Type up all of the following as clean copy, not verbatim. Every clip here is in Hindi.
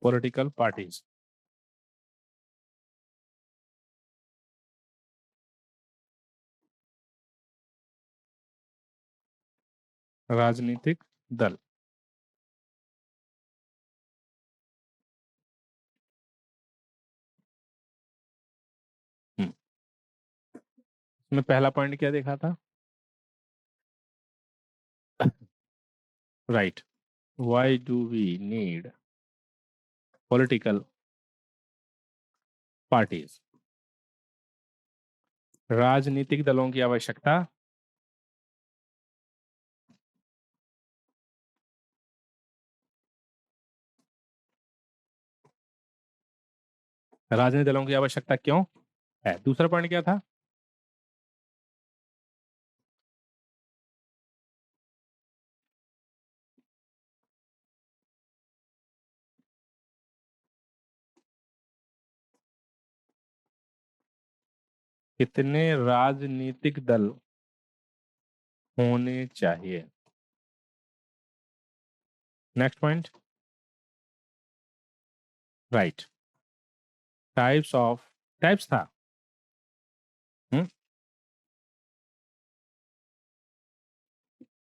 Political parties. राजनीतिक दल। इसमें पहला पॉइंट क्या देखा था? Right, why do we need political parties? राजनीतिक दलों की आवश्यकता राजनीतिक दलों की आवश्यकता क्यों है? दूसरा पॉइंट क्या था? कितने राजनीतिक दल होने चाहिए? नेक्स्ट पॉइंट, राइट, टाइप्स था।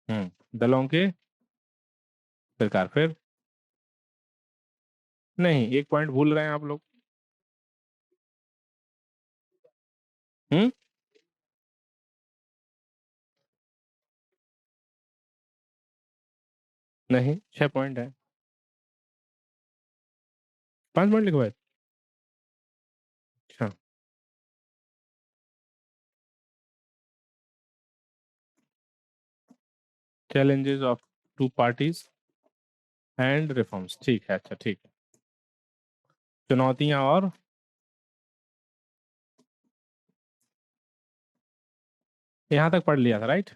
हम्म दलों के प्रकार। फिर नहीं, एक पॉइंट भूल रहे हैं आप लोग। हम्म नहीं, 6 पॉइंट है। 5 पॉइंट लिखवाए। अच्छा, challenges of to parties and reforms. ठीक है, अच्छा ठीक है। चुनौतियां और यहां तक पढ़ लिया था, राइट?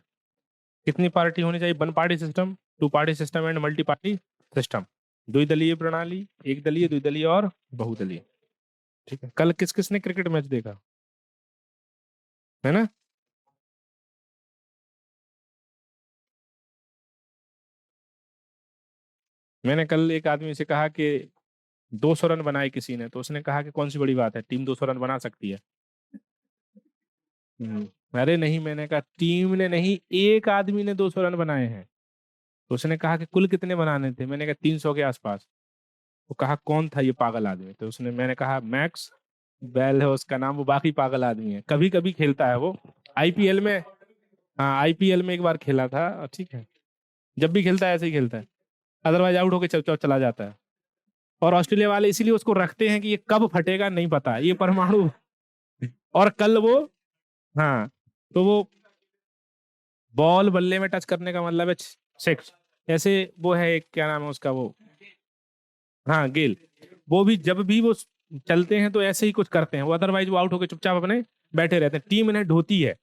कितनी पार्टी होनी चाहिए? One party system, two party system and multi party system. द्विदलीय प्रणाली, एक दलीय, द्विदलीय और बहुदलीय। ठीक है। कल किस किसने क्रिकेट मैच देखा? है ना? मैंने कल एक आदमी से कहा कि 200 रन बनाए किसी ने, तो उसने कहा कि कौन सी बड़ी बात है, टीम 200 रन बना सकती है। अरे नहीं, मैंने कहा टीम ने नहीं, एक आदमी ने 200 रन बनाए हैं। तो उसने कहा कि कुल कितने बनाने थे? मैंने कहा 300 के आसपास। वो कहा कौन था ये पागल आदमी? तो उसने, मैंने कहा मैक्स बेल है उसका नाम, वो बाकी पागल आदमी है, कभी कभी खेलता है वो आईपीएल में। हाँ, आईपीएल में एक बार खेला था, ठीक है। जब भी खेलता है ऐसे ही खेलता है, अदरवाइज आउट होकर चला जाता है। और ऑस्ट्रेलिया वाले इसीलिए उसको रखते हैं कि ये कब फटेगा नहीं पता, ये परमाणु। और कल वो, हाँ, तो वो बॉल बल्ले में टच करने का मतलब है 6। ऐसे वो है एक, क्या नाम है उसका वो, हाँ गेल। वो भी जब भी वो चलते हैं तो ऐसे ही कुछ करते हैं वो, अदरवाइज वो आउट होकर चुपचाप अपने बैठे रहते हैं। टीम इन्हें ढोती है।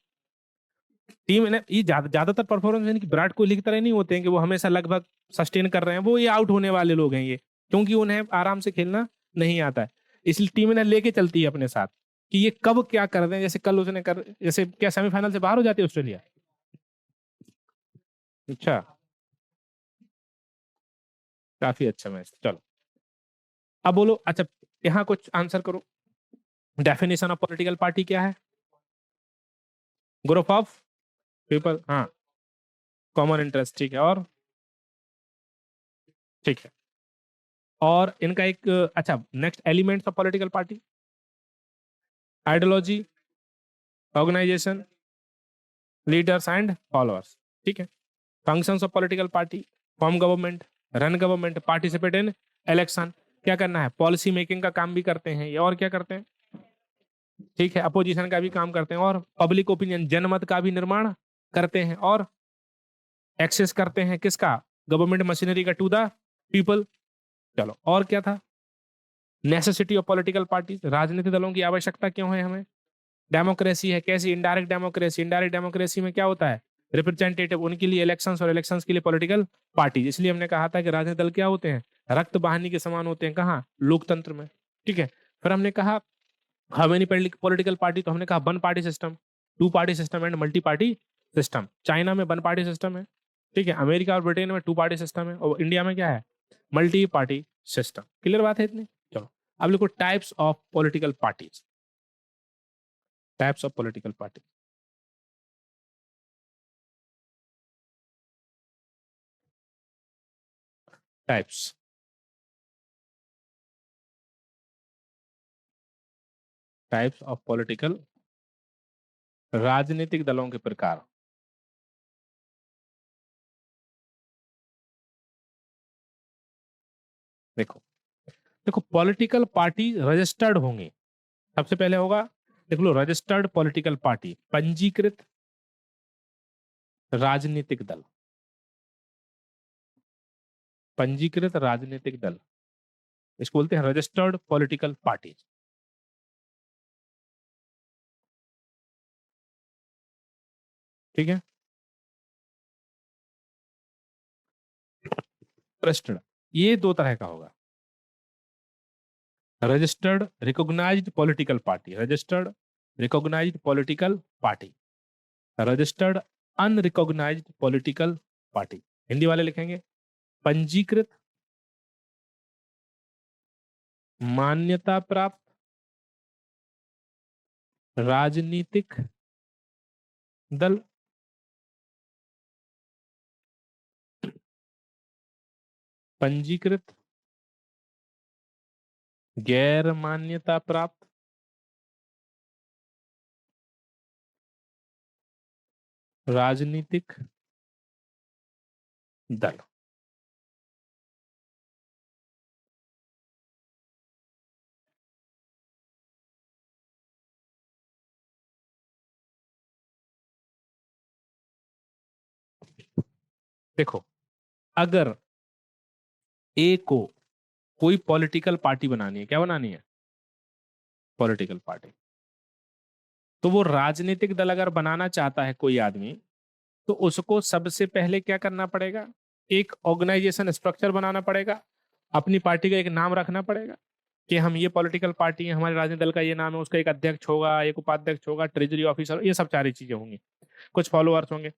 टीम इन्हें, ये ज्यादातर परफॉर्मेंस यानी कि विराट कोहली की तरह नहीं होते हैं कि वो हमेशा लगभग सस्टेन कर रहे हैं, वो ये आउट होने वाले लोग हैं ये, क्योंकि उन्हें आराम से खेलना नहीं आता है। इसलिए टीम इन्हें लेके चलती है अपने साथ कि ये कब क्या कर रहे हैं। जैसे कल उसने कर, जैसे क्या सेमीफाइनल से बाहर हो जाती है ऑस्ट्रेलिया? अच्छा, काफी अच्छा मैच। चलो अब बोलो, अच्छा यहाँ कुछ आंसर करो। डेफिनेशन ऑफ पॉलिटिकल पार्टी क्या है? ग्रुप ऑफ पीपल, हाँ, कॉमन इंटरेस्ट, ठीक है। और ठीक है, और इनका एक, अच्छा, next elements of political party, ideology, organisation, leaders and followers. ठीक है। Functions of political party, form government, run government, participate in election. क्या करना है? पॉलिसी मेकिंग का काम भी करते हैं ये, और क्या करते हैं? ठीक है, अपोजिशन का भी काम करते हैं, और पब्लिक ओपिनियन, जनमत का भी निर्माण करते हैं, और एक्सेस करते हैं किसका? गवर्नमेंट मशीनरी का टू द पीपल। चलो, और क्या था? नेसेसिटी ऑफ पॉलिटिकल पार्टीज, राजनीतिक दलों की आवश्यकता क्यों है हमें? डेमोक्रेसी है, कैसी? Indirect democracy. इनडायरेक्ट डेमोक्रेसी में क्या होता है? रिप्रेजेंटेटिव, उनके लिए इलेक्शंस, और इलेक्शंस के लिए पॉलिटिकल पार्टीज। इसलिए हमने कहा था कि राजनीतिक दल क्या होते हैं? रक्त वाहिनी के समान होते हैं। कहाँ? लोकतंत्र में। ठीक है। फिर हमने कहा हाउ मेनी पॉलिटिकल पार्टी, तो हमने कहा one party system, two party system and multi party system. China में वन पार्टी सिस्टम है, ठीक है। अमेरिका और ब्रिटेन में टू पार्टी सिस्टम है, और इंडिया में क्या है? Multi party system. क्लियर बात है इतनी? चलो अब लिखो types of political parties. Types of political party. Types types of political, राजनीतिक दलों के प्रकार। देखो देखो पॉलिटिकल पार्टी रजिस्टर्ड होंगे। सबसे पहले होगा, देख लो, रजिस्टर्ड पॉलिटिकल पार्टी, पंजीकृत राजनीतिक दल। पंजीकृत राजनीतिक दल, इसको बोलते हैं रजिस्टर्ड पॉलिटिकल पार्टी। ठीक है। रजिस्टर्ड, ये दो तरह का होगा, registered recognised political party, registered recognised political party, registered unrecognised political party. Hindi वाले लिखेंगे पंजीकृत मान्यता प्राप्त राजनीतिक दल, पंजीकृत गैर मान्यता प्राप्त राजनीतिक दल। देखो अगर ए को कोई पॉलिटिकल पार्टी बनानी है, क्या बनानी है? Political party. तो वो राजनीतिक दल अगर बनाना चाहता है कोई आदमी, तो उसको सबसे पहले क्या करना पड़ेगा? एक ऑर्गेनाइजेशन स्ट्रक्चर बनाना पड़ेगा, अपनी पार्टी का एक नाम रखना पड़ेगा कि हम ये पॉलिटिकल पार्टी है, हमारे राजनीतिक दल का ये नाम है, उसका एक अध्यक्ष होगा, एक उपाध्यक्ष होगा, ट्रेजरी ऑफिसर, ये सब सारी चीजें होंगी, कुछ फॉलोअर्स होंगे।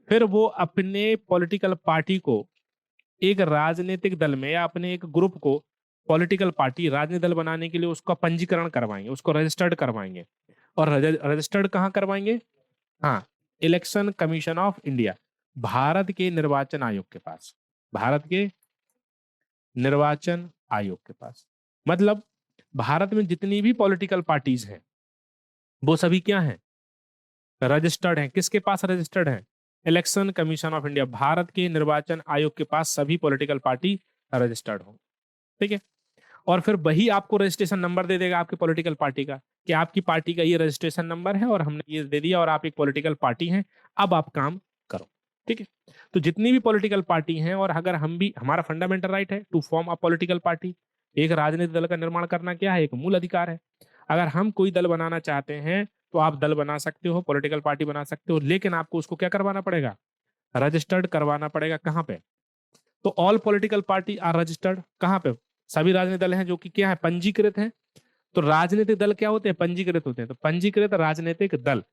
फिर वो अपने पॉलिटिकल पार्टी को एक राजनीतिक दल में या अपने एक ग्रुप को पॉलिटिकल पार्टी राजनीतिक दल बनाने के लिए उसका पंजीकरण करवाएंगे, उसको रजिस्टर्ड करवाएंगे। और रजिस्टर्ड कहाँ करवाएंगे? हाँ, election commission of India, Bharat के निर्वाचन आयोग के पास। भारत के निर्वाचन आयोग के पास। मतलब भारत में जितनी भी पॉलिटिकल पार्टीज हैं वो सभी क्या हैं? रजिस्टर्ड हैं। किसके पास रजिस्टर्ड हैं? Election commission of India, Bharat के निर्वाचन आयोग के पास सभी पॉलिटिकल पार्टी रजिस्टर्ड हो। ठीक है। और फिर वही आपको रजिस्ट्रेशन नंबर दे देगा आपकी पॉलिटिकल पार्टी का, कि आपकी पार्टी का ये रजिस्ट्रेशन नंबर है और हमने ये दे दिया और आप एक पॉलिटिकल पार्टी हैं, अब आप काम करो। ठीक है। तो जितनी भी पॉलिटिकल पार्टी हैं, और अगर हम भी, हमारा फंडामेंटल राइट है to form a political party, एक राजनीतिक दल का निर्माण करना क्या है? एक मूल अधिकार है। अगर हम कोई दल बनाना चाहते हैं तो आप दल बना सकते हो, पॉलिटिकल पार्टी बना सकते हो, लेकिन आपको उसको क्या करवाना पड़ेगा? रजिस्टर्ड करवाना पड़ेगा। कहाँ पे? तो all political party are registered. कहाँ पे? सभी राजनीतिक दल हैं जो कि क्या है? पंजीकृत हैं। तो राजनीतिक दल क्या होते हैं? पंजीकृत होते हैं। तो पंजीकृत राजनीतिक दल।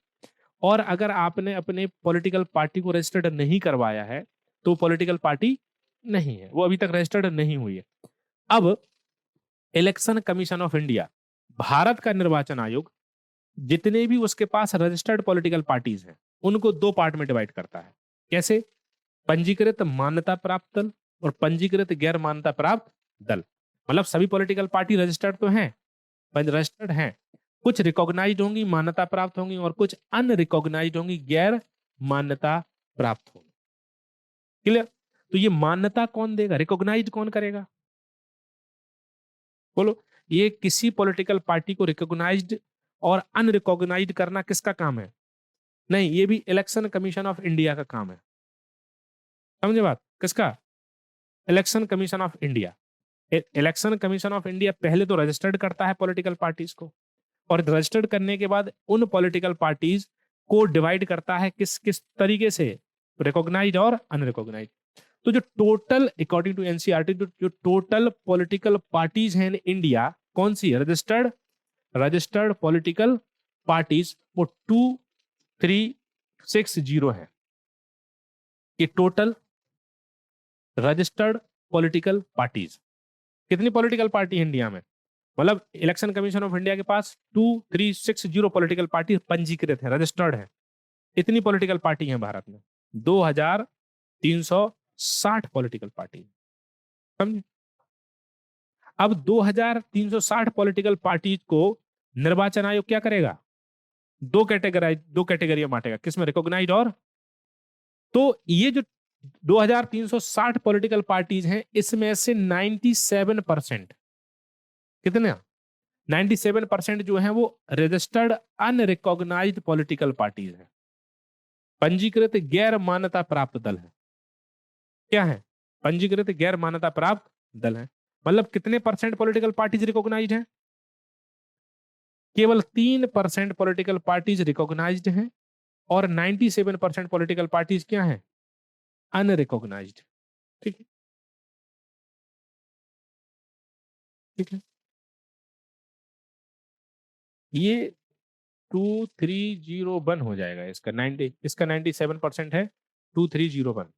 और अगर आपने अपने पॉलिटिकल पार्टी को रजिस्टर्ड नहीं करवाया है तो पॉलिटिकल पार्टी नहीं है, वो अभी तक रजिस्टर्ड नहीं हुई है। अब election commission of India, Bharat का निर्वाचन आयोग, जितने भी उसके पास रजिस्टर्ड पॉलिटिकल पार्टीज हैं उनको दो पार्ट में डिवाइड करता है। कैसे? पंजीकृत मान्यता प्राप्त दल और पंजीकृत गैर मान्यता प्राप्त दल। मतलब सभी पॉलिटिकल पार्टी रजिस्टर्ड तो हैं, रजिस्टर्ड हैं, कुछ रिकॉग्नाइज्ड होंगी, मान्यता प्राप्त होंगी, और कुछ अनरिकॉग्नाइज्ड होंगी, गैर मान्यता प्राप्त होंगी। क्लियर? तो ये मान्यता कौन देगा? रिकॉग्नाइज्ड कौन करेगा? बोलो। ये किसी पॉलिटिकल पार्टी को रिकॉग्नाइज्ड और अनरिकॉग्नाइज्ड करना किसका काम है? नहीं, ये भी इलेक्शन कमीशन ऑफ इंडिया का काम है। समझे बात? किसका? Election commission of India. Election commission of India पहले तो रजिस्टर्ड करता है पॉलिटिकल पार्टीज को, और रजिस्टर्ड करने के बाद उन पॉलिटिकल पार्टीज को डिवाइड करता है किस किस तरीके से? रिकॉग्नाइज्ड और अनरिकॉग्नाइज्ड। तो जो टोटल, अकॉर्डिंग टू एनसीईआरटी, जो टोटल पॉलिटिकल पार्टीज हैं इन इंडिया, कौन सी? रजिस्टर्ड रजिस्टर्ड पॉलिटिकल पार्टीज, वो 2360 है। ये टोटल रजिस्टर्ड पॉलिटिकल पार्टीज कितनी पॉलिटिकल पार्टी है इंडिया में? मतलब इलेक्शन कमीशन ऑफ इंडिया के पास 2360 पॉलिटिकल पार्टी पंजीकृत है, रजिस्टर्ड है। इतनी पॉलिटिकल पार्टी है भारत में, 2360 पॉलिटिकल पार्टी। समझे? अब 2360 पॉलिटिकल पार्टी को निर्वाचन आयोग क्या करेगा? दो कैटेगरी में बांटेगा, किसमें? रिकॉग्नाइज्ड और। तो ये जो 2360 पॉलिटिकल पार्टीज हैं, इसमें से 97%, कितने? 97% जो है वो रजिस्टर्ड अनरिकॉग्नाइज्ड पॉलिटिकल पार्टीज है, पंजीकृत गैर मान्यता प्राप्त दल है। क्या है? पंजीकृत गैर मान्यता प्राप्त दल है। मतलब कितने परसेंट पॉलिटिकल पार्टीज रिकॉग्नाइज्ड हैं? केवल 3% पॉलिटिकल पार्टीज रिकॉग्नाइज्ड हैं और 97% पॉलिटिकल पार्टीज क्या हैं? अनरिकॉग्नाइज्ड। ठीक है, ठीक है। ये 2301 हो जाएगा इसका 90, इसका 97% है, 2301।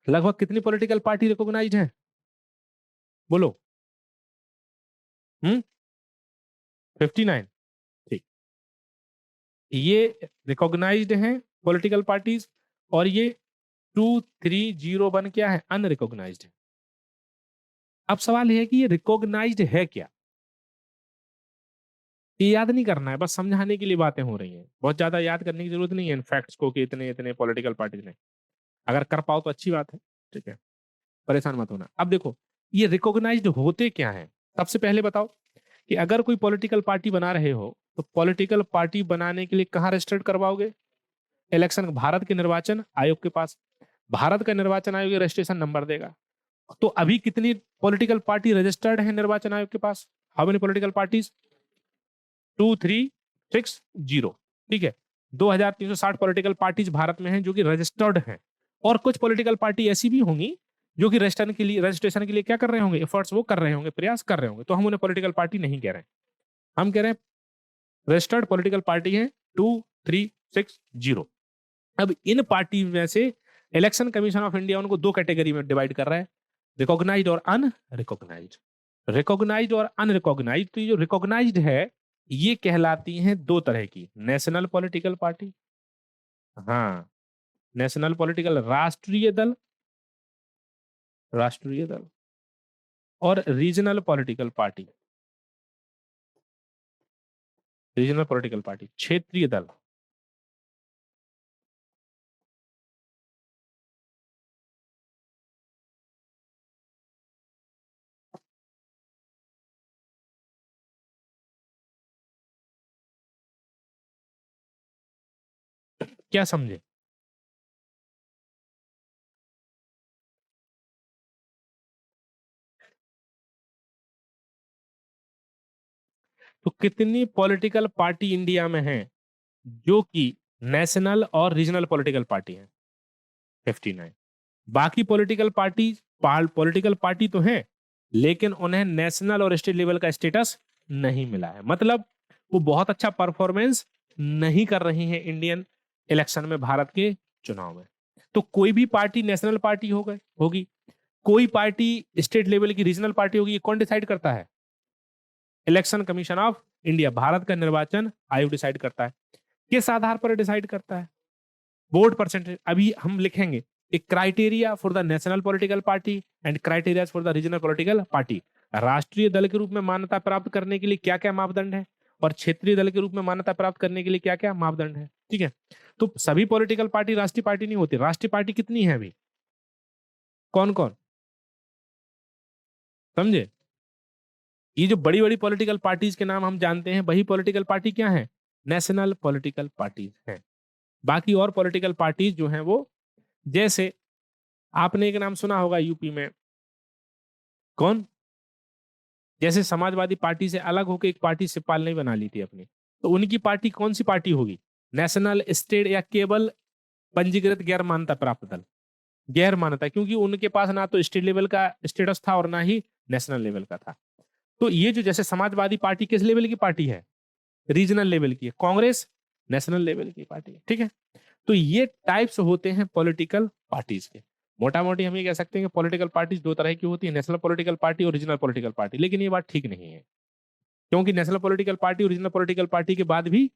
लगभग कितनी पॉलिटिकल पार्टी रिकॉग्नाइज्ड है? बोलो। 59। ठीक। ये रिकॉग्नाइज्ड हैं पॉलिटिकल पार्टीज, और ये 2301 क्या है? अनरिकॉग्नाइज्ड है। अब सवाल यह है कि ये रिकॉग्नाइज्ड है क्या? ये याद नहीं करना है, बस समझाने के लिए बातें हो रही हैं, बहुत ज्यादा याद करने की जरूरत नहीं है इन फैक्ट्स को कि इतने इतने पॉलिटिकल पार्टीज ने। अगर कर पाओ तो अच्छी बात है, ठीक है, परेशान मत होना। अब देखो, ये रिकॉग्नाइज्ड होते क्या है? सबसे पहले बताओ कि अगर कोई पॉलिटिकल पार्टी बना रहे हो तो पॉलिटिकल पार्टी बनाने के लिए कहाँ रजिस्टर्ड करवाओगे? इलेक्शन, भारत के निर्वाचन आयोग के पास। भारत का निर्वाचन आयोग रजिस्ट्रेशन नंबर देगा। तो अभी कितनी पॉलिटिकल पार्टी रजिस्टर्ड है निर्वाचन आयोग के पास? How many political parties? 2360। ठीक है, 2360 पॉलिटिकल पार्टीज भारत में हैं जो कि रजिस्टर्ड हैं। और कुछ पॉलिटिकल पार्टी ऐसी भी होंगी जो कि रजिस्ट्रेशन के लिए क्या कर रहे होंगे? एफर्ट्स वो कर रहे होंगे, प्रयास कर रहे होंगे, तो हम उन्हें पॉलिटिकल पार्टी नहीं कह रहे हैं। हम कह रहे हैं रजिस्टर्ड पॉलिटिकल पार्टी है 2360। अब इन पार्टी में से इलेक्शन कमीशन ऑफ इंडिया उनको दो कैटेगरी में डिवाइड कर रहा है, रिकॉग्नाइज्ड और अनरिकॉग्नाइज्ड। रिकॉग्नाइज्ड और अनरिकॉग्नाइज्ड, तो ये जो रिकॉग्नाइज्ड है ये कहलाती हैं दो तरह की, नेशनल पॉलिटिकल पार्टी, हाँ, नेशनल पॉलिटिकल, राष्ट्रीय दल, राष्ट्रीय दल, और regional political party, regional political party, क्षेत्रीय दल। क्या समझे? तो कितनी पॉलिटिकल पार्टी इंडिया में है जो कि नेशनल और रीजनल पॉलिटिकल पार्टी है? 59। बाकी पॉलिटिकल पार्टी तो है, लेकिन उन्हें नेशनल और स्टेट लेवल का स्टेटस नहीं मिला है। मतलब वो बहुत अच्छा परफॉर्मेंस नहीं कर रही है इंडियन इलेक्शन में, भारत के चुनाव में। तो कोई भी पार्टी नेशनल पार्टी होगी, कोई पार्टी स्टेट लेवल की रीजनल पार्टी होगी, ये कौन डिसाइड करता है? Election commission of India, Bharat का निर्वाचन आयोग डिसाइड करता है। किस आधार पर डिसाइड करता है? Vote percentage. अभी हम लिखेंगे एक criteria for the national political party and criteria for the regional political party. राष्ट्रीय दल के रूप में मान्यता प्राप्त करने के लिए क्या क्या मापदंड है, और क्षेत्रीय दल के रूप में मान्यता प्राप्त करने के लिए क्या क्या मापदंड है। ठीक है, तो सभी पॉलिटिकल पार्टी राष्ट्रीय पार्टी नहीं होती। राष्ट्रीय पार्टी कितनी है अभी? कौन कौन? समझे? ये जो बड़ी बड़ी पॉलिटिकल पार्टीज के नाम हम जानते हैं, वही पॉलिटिकल पार्टी क्या है? नेशनल पॉलिटिकल पार्टीज हैं। बाकी और पॉलिटिकल पार्टीज जो हैं वो, जैसे आपने एक नाम सुना होगा यूपी में, कौन? जैसे समाजवादी पार्टी से अलग होकर एक पार्टी शिवपाल ने बना ली थी अपनी, तो उनकी पार्टी कौन सी पार्टी होगी? नेशनल, स्टेट, या केवल पंजीकृत गैर मान्यता प्राप्त दल? गैर मान्यता, क्योंकि उनके पास ना तो स्टेट लेवल का स्टेटस था और ना ही नेशनल लेवल का था। तो ये जो, जैसे समाजवादी पार्टी किस लेवल की पार्टी है? रीजनल लेवल की है। कांग्रेस नेशनल लेवल की पार्टी है। ठीक है, तो ये टाइप्स होते हैं पॉलिटिकल पार्टीज के। मोटा मोटी हम ये कह सकते हैं कि पॉलिटिकल पार्टी दो तरह की होती है, नेशनल पॉलिटिकल पार्टी और रीजनल पॉलिटिकल पार्टी। लेकिन ये बात ठीक नहीं है, क्योंकि नेशनल पॉलिटिकल पार्टी और रीजनल पॉलिटिकल पार्टी के बाद भी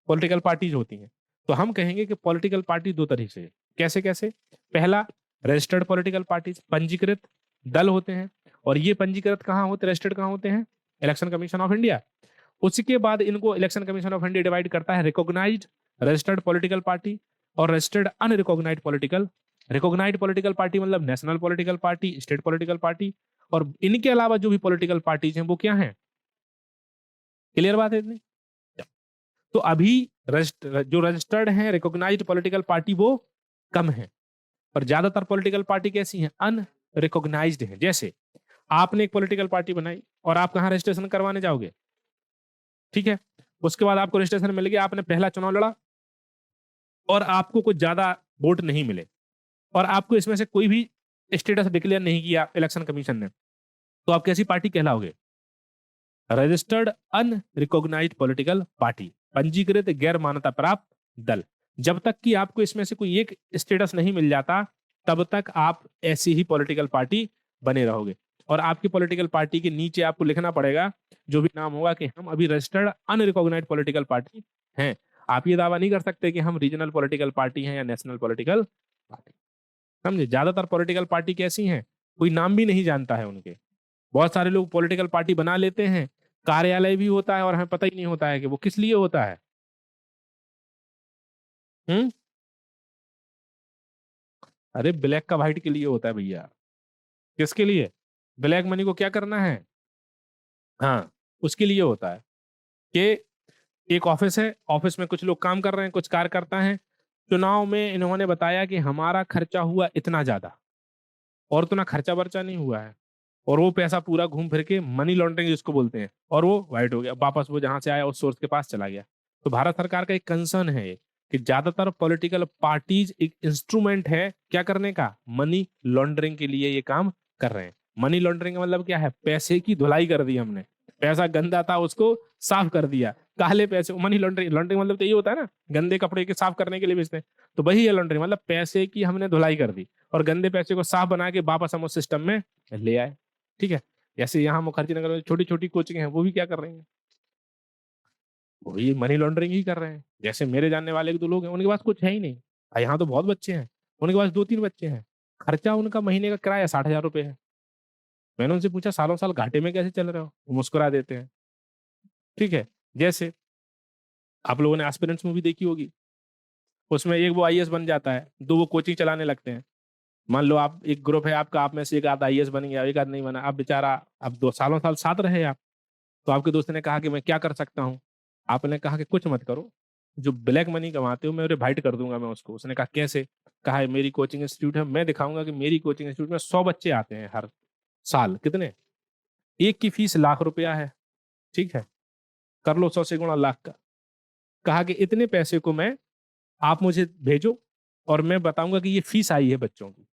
पॉलिटिकल पार्टीज होती हैं। तो हम कहेंगे कि पॉलिटिकल पार्टी दो तरह से है। कैसे कैसे? पहला, रजिस्टर्ड पॉलिटिकल पार्टीज, पंजीकृत दल होते हैं। और ये पंजीकृत कहाँ होते, रजिस्टर्ड कहाँ होते हैं? Election commission of India. उसके बाद इनको election commission of India divide करता है रिकॉग्नाइज्ड रजिस्टर्ड पॉलिटिकल पार्टी और registered unrecognised political. Recognised political party मतलब national political party, state political party, और इनके अलावा जो भी पॉलिटिकल पार्टीज हैं वो क्या हैं? क्लियर बात है इतनी? तो अभी जो रजिस्टर्ड हैं रिकॉग्नाइज्ड पॉलिटिकल पार्टी वो कम है, और ज्यादातर पॉलिटिकल पार्टी कैसी हैं? अनरिकॉग्नाइज्ड हैं। जैसे आपने एक पॉलिटिकल पार्टी बनाई और आप कहाँ रजिस्ट्रेशन करवाने जाओगे? ठीक है, उसके बाद आपको रजिस्ट्रेशन मिल गया, आपने पहला चुनाव लड़ा और आपको कुछ ज्यादा वोट नहीं मिले, और आपको इसमें से कोई भी स्टेटस डिक्लेयर नहीं किया इलेक्शन कमीशन ने, तो आप कैसी पार्टी कहलाओगे? रजिस्टर्ड अनरिकॉग्नाइज्ड पॉलिटिकल पार्टी, पंजीकृत गैर मान्यता प्राप्त दल। जब तक कि आपको इसमें से कोई एक स्टेटस नहीं मिल जाता, तब तक आप ऐसी ही पॉलिटिकल पार्टी बने रहोगे। और आपकी पॉलिटिकल पार्टी के नीचे आपको लिखना पड़ेगा जो भी नाम होगा कि हम अभी रजिस्टर्ड अनरिकॉग्नाइज्ड पॉलिटिकल पार्टी हैं। आप ये दावा नहीं कर सकते कि हम रीजनल पॉलिटिकल पार्टी हैं या नेशनल पॉलिटिकल पार्टी। समझे? ज्यादातर पॉलिटिकल पार्टी कैसी हैं? कोई नाम भी नहीं जानता है उनके। बहुत सारे लोग पॉलिटिकल पार्टी बना लेते हैं, कार्यालय भी होता है और हमें पता ही नहीं होता है कि वो किस लिए होता है। हम्म। अरे ब्लैक का व्हाइट के लिए होता है भैया। किसके लिए? ब्लैक मनी को क्या करना है? हाँ, उसके लिए होता है कि एक ऑफिस है, ऑफिस में कुछ लोग काम कर रहे हैं, कुछ कार्यकर्ता हैं। चुनाव में इन्होंने बताया कि हमारा खर्चा हुआ इतना ज्यादा, और उतना खर्चा बर्चा नहीं हुआ है, और वो पैसा पूरा घूम फिर के मनी लॉन्ड्रिंग जिसको बोलते हैं, और वो वाइट हो गया, वापस वो जहां से आया उस सोर्स के पास चला गया। तो भारत सरकार का एक कंसर्न है ये, कि ज्यादातर पॉलिटिकल पार्टीज एक इंस्ट्रूमेंट है क्या करने का? मनी लॉन्ड्रिंग के लिए ये काम कर रहे हैं। मनी लॉन्ड्रिंग का मतलब क्या है? पैसे की धुलाई कर दी हमने, पैसा गंदा था उसको साफ कर दिया। काले पैसे, मनी लॉन्ड्रिंग, लॉन्ड्रिंग मतलब तो यही होता है ना, गंदे कपड़े के साफ करने के लिए बेचते हैं। तो वही है लॉन्ड्रिंग, मतलब पैसे की हमने धुलाई कर दी और गंदे पैसे को साफ बना के वापस हम उस सिस्टम में ले आए। ठीक है? जैसे यहाँ मुखर्जी नगर में छोटी छोटी कोचिंग है, वो भी क्या कर रही हैं? वो ये मनी लॉन्ड्रिंग ही कर रहे हैं। जैसे मेरे जानने वाले एक दो लोग हैं, उनके पास कुछ है ही नहीं, और यहाँ तो बहुत बच्चे हैं, उनके पास दो तीन बच्चे हैं, खर्चा उनका महीने का किराया 60,000 रुपये है। मैंने उनसे पूछा सालों साल घाटे में कैसे चल रहे हो? वो मुस्कुरा देते हैं। ठीक है? जैसे आप लोगों ने एस्पिरेंट्स मूवी देखी होगी, उसमें एक वो आईएएस बन जाता है, दो वो कोचिंग चलाने लगते हैं। मान लो आप एक ग्रुप है आपका, आप में से एक आध आईएएस बन गया, एक आध नहीं बना, आप बेचारा, अब 2 सालों साल साथ रहे आप, तो आपके दोस्त ने कहा कि मैं क्या कर सकता हूँ? आपने कहा कि कुछ मत करो, जो ब्लैक मनी कमाते हो मैं उन्हें वाइट कर दूंगा मैं उसको। उसने कहा कैसे? कहा है मेरी कोचिंग इंस्टीट्यूट है, मैं दिखाऊंगा कि मेरी कोचिंग इंस्टीट्यूट में 100 बच्चे आते हैं हर साल। कितने? एक की फीस ₹1,00,000 है। ठीक है, कर लो 100 से गुणा लाख का। कहा कि इतने पैसे को मैं, आप मुझे भेजो और मैं बताऊंगा कि ये फीस आई है बच्चों की,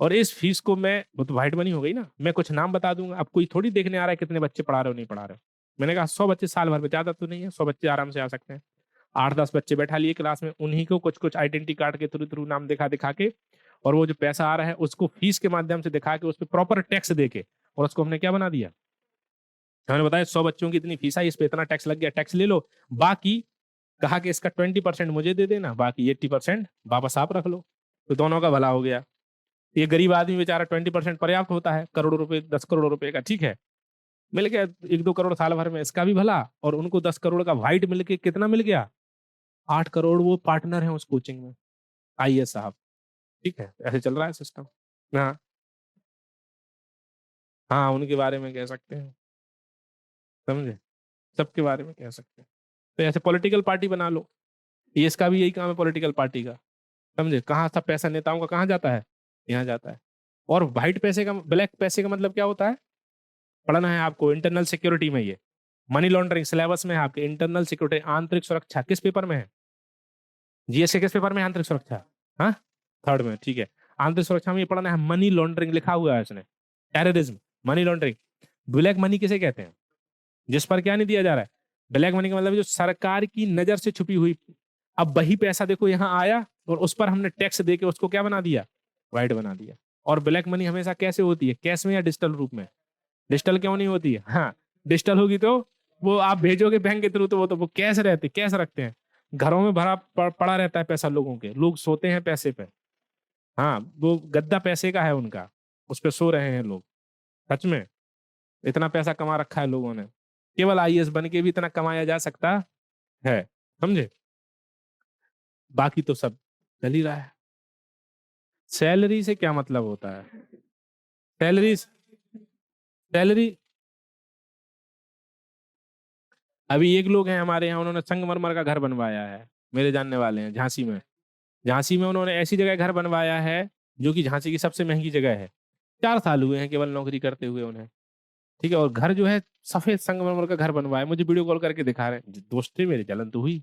और इस फीस को मैं, वो तो व्हाइट मनी हो गई ना, मैं कुछ नाम बता दूंगा। अब कोई थोड़ी देखने आ रहा है कितने बच्चे पढ़ा रहे हो नहीं पढ़ा रहे हो। मैंने कहा 100 बच्चे साल भर में, ज्यादा तो नहीं है, 100 बच्चे आराम से आ सकते हैं। 8-10 बच्चे बैठा लिए क्लास में, उन्हीं को कुछ कुछ आइडेंटिटी कार्ड के थ्रू थ्रू नाम दिखा दिखा के, और वो जो पैसा आ रहा है उसको फीस के माध्यम से दिखा के उस पर प्रॉपर टैक्स दे के, और उसको हमने क्या बना दिया? हमने बताया 100 बच्चों की इतनी फीस आई, इस पे इतना टैक्स लग गया, टैक्स ले लो। बाकी कहा कि इसका 20% मुझे दे देना, बाकी 80% वापस आप रख लो। तो दोनों का भला हो गया। ये गरीब आदमी बेचारा 20% पर्याप्त होता है, करोड़ों रुपए, 10 करोड़ रुपए का। ठीक है, मिल गया 1-2 करोड़ साल भर में, इसका भी भला। और उनको 10 करोड़ का व्हाइट मिल के कितना मिल गया? 8 करोड़। वो पार्टनर है उस कोचिंग में, आईएएस साहब। ठीक है, ऐसे चल रहा है सिस्टम। हाँ, हाँ, उनके बारे में कह सकते हैं। समझे? सबके बारे में कह सकते हैं। तो ऐसे पॉलिटिकल पार्टी बना लो, ये इसका भी यही काम है पॉलिटिकल पार्टी का। समझे? कहाँ सब पैसा नेताओं का कहाँ जाता है? यहाँ जाता है। और व्हाइट पैसे का, ब्लैक पैसे का मतलब क्या होता है? पढ़ना है आपको इंटरनल सिक्योरिटी में, ये मनी लॉन्ड्रिंग सिलेबस में है आपके। इंटरनल सिक्योरिटी, आंतरिक सुरक्षा, किस पेपर में है? जीएस के किस पेपर में है आंतरिक सुरक्षा? हाँ, थर्ड में। ठीक है, आंतरिक सुरक्षा में ये पढ़ना है, मनी लॉन्ड्रिंग लिखा हुआ है इसने, terrorism, money laundering. Black money किसे कहते हैं? जिस पर क्या नहीं दिया जा रहा है? ब्लैक मनी का मतलब जो सरकार की नजर से छुपी हुई। अब वही पैसा देखो यहाँ आया, और उस पर हमने टैक्स दे के उसको क्या बना दिया? वाइट बना दिया। और ब्लैक मनी हमेशा कैसे होती है, कैश में या डिजिटल रूप में? डिजिटल क्यों नहीं होती है? हाँ, डिजिटल होगी तो वो आप भेजोगे बैंक के थ्रू, तो वो कैश रहते, कैश रखते हैं घरों में, भरा पड़ा रहता है पैसा लोगों के, लोग सोते हैं पैसे पे। हाँ, वो गद्दा पैसे का है उनका, उस पे सो रहे हैं लोग। सच में इतना पैसा कमा रखा है लोगों ने, केवल आईएएस बन के भी इतना कमाया जा सकता है, समझे? बाकी तो सब चल ही रहा है। सैलरी से क्या मतलब होता है? सैलरी सैलरी अभी एक लोग हैं हमारे यहाँ, उन्होंने संगमरमर का घर बनवाया है, मेरे जानने वाले हैं, झांसी में। झांसी में उन्होंने ऐसी जगह घर बनवाया है जो कि झांसी की सबसे महंगी जगह है। 4 साल हुए हैं केवल नौकरी करते हुए उन्हें, ठीक है। और घर जो है सफेद संगमरमर का घर बनवाया, मुझे वीडियो कॉल करके दिखा रहे हैं, दोस्त थे मेरे, जलन तो हुई।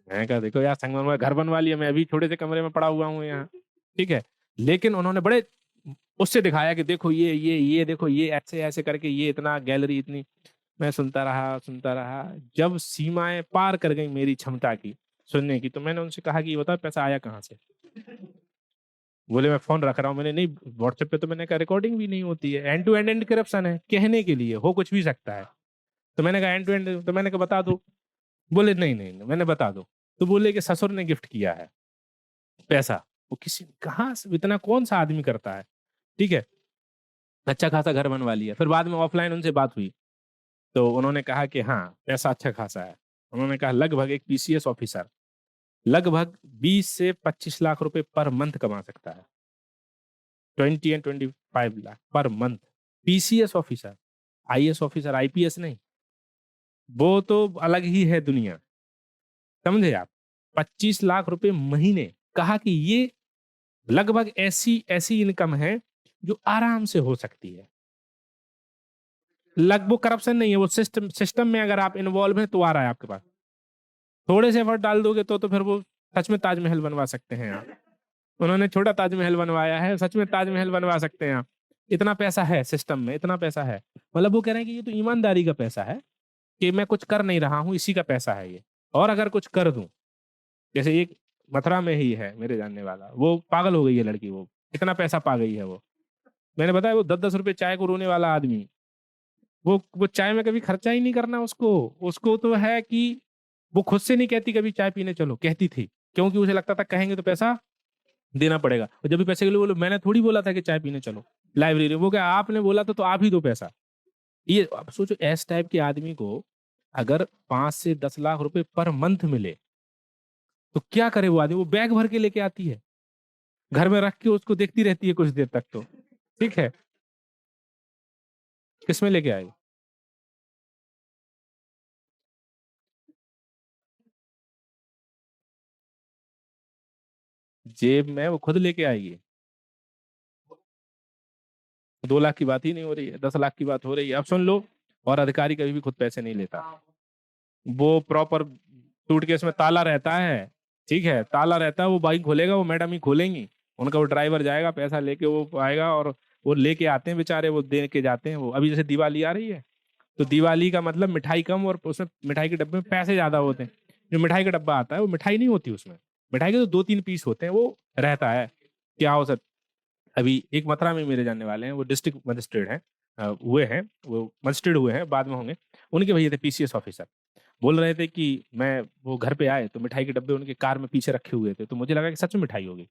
मैं कहा देखो यार, संगमरमर का घर बनवा लिया, मैं अभी छोटे से कमरे में पड़ा हुआ हूँ यहाँ, ठीक है। लेकिन उन्होंने बड़े उससे दिखाया कि देखो ये देखो, ये ऐसे ऐसे करके, ये इतना गैलरी इतनी। मैं सुनता रहा सुनता रहा, जब सीमाएं पार कर गई मेरी क्षमता की सुनने की, तो मैंने उनसे कहा कि ये बताओ पैसा आया कहाँ से? बोले मैं फोन रख रहा हूँ। मैंने नहीं, व्हाट्सएप पे तो मैंने कहा रिकॉर्डिंग भी नहीं होती है, एंड टू एंड एनक्रिप्शन है, कहने के लिए हो कुछ भी सकता है। तो मैंने कहा एंड टू एंड, तो मैंने कहा बता दो। बोले नहीं नहीं नहीं, मैंने बता दो। तो बोले कि ससुर ने गिफ्ट किया है पैसा। वो किसी कहाँ से, इतना कौन सा आदमी करता है, ठीक है। अच्छा खासा घर बनवा लिया। फिर बाद में ऑफलाइन उनसे बात हुई, तो उन्होंने कहा कि हाँ पैसा अच्छा खासा है। उन्होंने कहा लगभग एक पीसीएस ऑफिसर लगभग 20 से 25 लाख रुपए पर मंथ कमा सकता है, 20 and 25 lakh per month. PCS officer, IAS officer, IPS नहीं, वो तो अलग ही है दुनिया, समझे आप? 25 लाख रुपए महीने। कहा कि ये लगभग ऐसी ऐसी इनकम है जो आराम से हो सकती है। वो करप्शन नहीं है, वो सिस्टम सिस्टम में अगर आप इन्वॉल्व हैं तो आ रहा है आपके पास। थोड़े से एफर्ट डाल दोगे तो फिर वो सच में ताजमहल बनवा सकते हैं आप। उन्होंने छोटा ताजमहल बनवाया है, सच में ताजमहल बनवा सकते हैं आप। इतना पैसा है सिस्टम में, इतना पैसा है। मतलब वो कह रहे हैं कि ये तो ईमानदारी का पैसा है, कि मैं कुछ कर नहीं रहा हूँ, इसी का पैसा है ये। और अगर कुछ कर दूं, जैसे एक मथुरा में ही है मेरे जानने वाला, वो पागल हो गई है लड़की, वो इतना पैसा पा गई है वो। मैंने बताया वो 10-10 रुपए चाय को रोने वाला आदमी, वो चाय में कभी खर्चा ही नहीं करना उसको। उसको तो है कि वो खुद से नहीं कहती कभी चाय पीने चलो, कहती थी क्योंकि उसे लगता था कहेंगे तो पैसा देना पड़ेगा। और जब भी पैसे के लिए बोलो, मैंने थोड़ी बोला था कि चाय पीने चलो लाइब्रेरी, वो क्या आपने बोला था तो आप ही दो पैसा। ये अब सोचो, एस टाइप के आदमी को अगर 5 से 10 लाख रुपए पर मंथ मिले तो क्या करे वो आदमी? वो बैग भर के लेके आती है, घर में रख के उसको देखती रहती है कुछ देर तक, तो ठीक है। किसमें लेके आएगी? जेब में वो खुद लेके आएगी। 2 लाख की बात ही नहीं हो रही है, 10 लाख की बात हो रही है। अब सुन लो, और अधिकारी कभी भी खुद पैसे नहीं लेता, वो प्रॉपर सूटकेस में ताला रहता है, ठीक है, ताला रहता है, वो बाइक खोलेगा, वो मैडम ही खोलेंगी, उनका वो ड्राइवर जाएगा पैसा लेके, वो आएगा और वो लेके आते हैं बेचारे, वो दे के जाते हैं। वो अभी जैसे दिवाली आ रही है, तो दिवाली का मतलब मिठाई कम और उसमें मिठाई के डब्बे में पैसे ज्यादा होते हैं। जो मिठाई का डब्बा आता है वो मिठाई नहीं होती उसमें, मिठाई के तो 2-3 पीस होते हैं, वो रहता है। क्या हो सकता, अभी एक मथुरा में मेरे जानने वाले हैं, वो डिस्ट्रिक्ट मजिस्ट्रेट हैं, हुए हैं, वो मजिस्ट्रेट हुए हैं, बाद में होंगे। उनके भैया थे पीसीएस ऑफिसर, बोल रहे थे कि मैं, वो घर पे आए तो मिठाई के डब्बे उनके कार में पीछे रखे हुए थे, तो मुझे लगा कि सच में मिठाई होगी।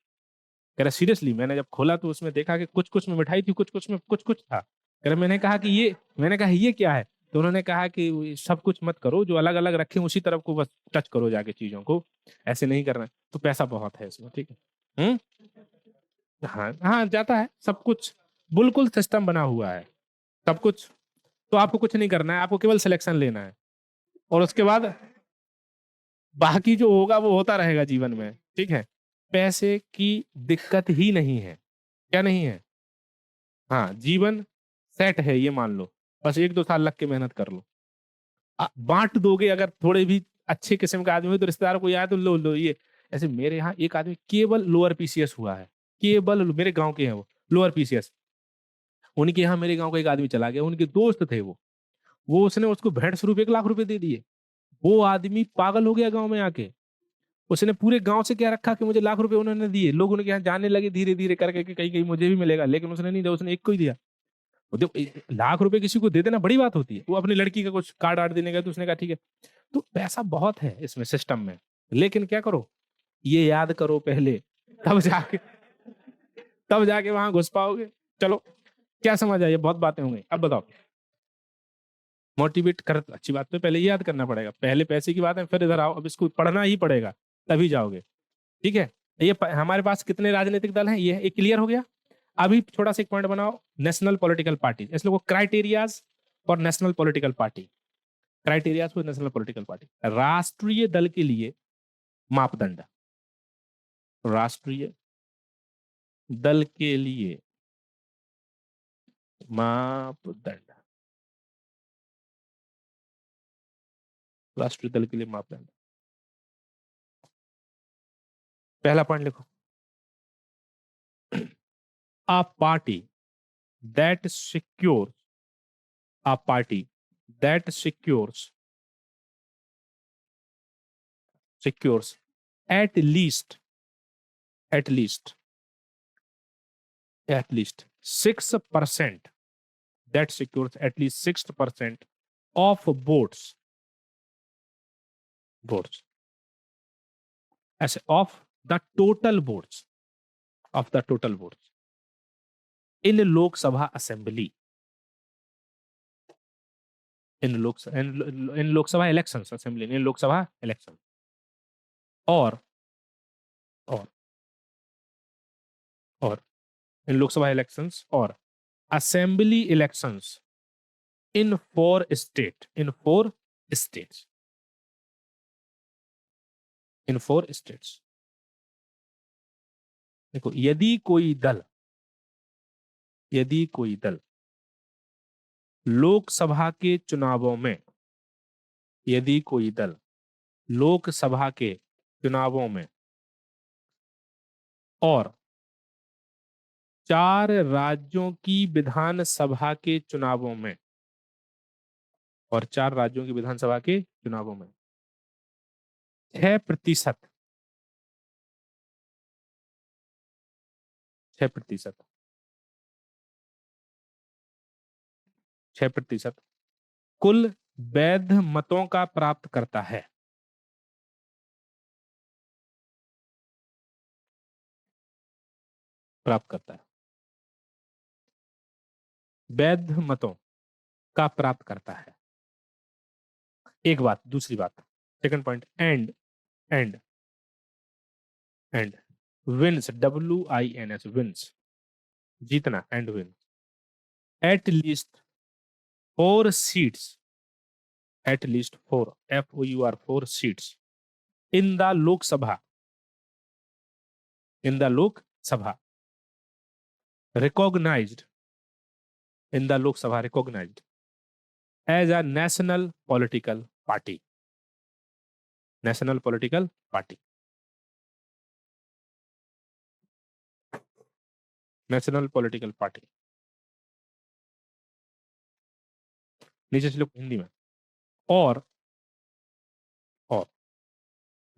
कह रहा सीरियसली, मैंने जब खोला तो उसमें देखा कि कुछ कुछ में मिठाई थी, कुछ कुछ में कुछ कुछ था। कह रहा मैंने कहा कि ये, मैंने कहा ये क्या है? तो उन्होंने कहा कि सब कुछ मत करो, जो अलग अलग रखे उसी तरफ को बस टच करो जाके चीजों को, ऐसे नहीं करना। तो पैसा बहुत है इसमें, ठीक है। हाँ हाँ, जाता है सब कुछ, बिल्कुल सिस्टम बना हुआ है सब कुछ। तो आपको कुछ नहीं करना है, आपको केवल सिलेक्शन लेना है, और उसके बाद बाकी जो होगा वो होता रहेगा जीवन में, ठीक है। पैसे की दिक्कत ही नहीं है, क्या नहीं है? हाँ, जीवन सेट है ये मान लो, बस 1-2 साल लग के मेहनत कर लो। बांट दोगे, अगर थोड़े भी अच्छे किस्म का आदमी हो तो रिश्तेदार कोई आया तो लो लो ये। ऐसे मेरे यहाँ एक आदमी केवल लोअर पीसीएस हुआ है, केवल मेरे गांव के हैं वो, लोअर पीसीएस। उनके यहाँ मेरे गांव का एक आदमी चला गया, उनके दोस्त थे वो उसने उसको भेंट स्वरूप 1 लाख रुपए दे दिए। वो आदमी पागल हो गया गांव में आके, उसने पूरे गांव से क्या रखा कि मुझे लाख रुपए उन्होंने दिए, लोग उनके यहाँ जाने लगे धीरे धीरे करके कि कहीं कहीं मुझे भी मिलेगा, लेकिन उसने नहीं दिया, उसने एक को ही दिया। और देखो, लाख रुपए किसी को दे देना बड़ी बात होती है, वो अपनी लड़की का कुछ कार्ड आर्ट देने गया तो उसने कहा ठीक है। तो पैसा बहुत है इसमें सिस्टम में, लेकिन क्या करो, ये याद करो पहले, तब जाके तब जाके वहां घुस पाओगे। चलो, क्या समझ आई? बहुत बातें होंगी, अब बताओ। मोटिवेट कर, अच्छी बात, तो पहले ये याद करना पड़ेगा, पहले पैसे की बात है, फिर इधर आओ, अब इसको पढ़ना ही पड़ेगा तभी जाओगे। ठीक है, हमारे पास कितने राजनीतिक दल हैं, ये क्लियर हो गया। अभी थोड़ा सा एक पॉइंट बनाओ, नेशनल पॉलिटिकल पार्टी, इसलिए वो criterias for national political party, criterias for national political party, राष्ट्रीय दल के लिए मापदंड, राष्ट्रीय दल के लिए मापदंड, राष्ट्रीय दल के लिए मापदंड। पहला पॉइंट लिखो, a party that secures, a party that secures at least at least 6%, that secures at least 6% of votes as of the total votes, in Lok Sabha assembly, in Lok Sabha elections assembly, in Lok Sabha election, or in Lok Sabha elections or assembly elections in 4 states, in 4 states, in 4 states। देखो, यदि कोई दल लोकसभा के चुनावों में, यदि कोई दल लोकसभा के चुनावों में और 4 राज्यों की विधानसभा के चुनावों में, और 4 राज्यों की विधानसभा के चुनावों में 6%, 6% कुल वैध मतों का प्राप्त करता है, वैध मतों का प्राप्त करता है। एक बात, दूसरी बात, second point, and wins, WINS, wins, जीतना, and win at least 4 seats, at least 4 FOUR 4 seats in the Lok Sabha, recognized, in the Lok Sabha recognized as a national political party, national political party, national political party। नीचे से लोग हिंदी में, और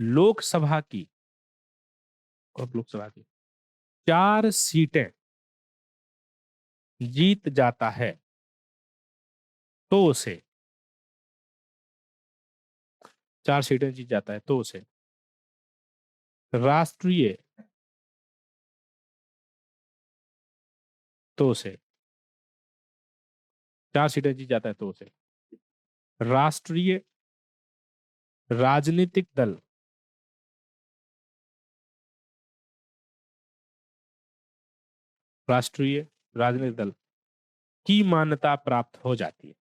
लोकसभा की 4 सीटें जीत जाता है तो उसे, 4 सीटें जीत जाता है तो उसे राष्ट्रीय, तो उसे 4 सीटें जीत जाता है तो उसे राष्ट्रीय राजनीतिक दल, राष्ट्रीय राजनीतिक दल की मान्यता प्राप्त हो जाती है।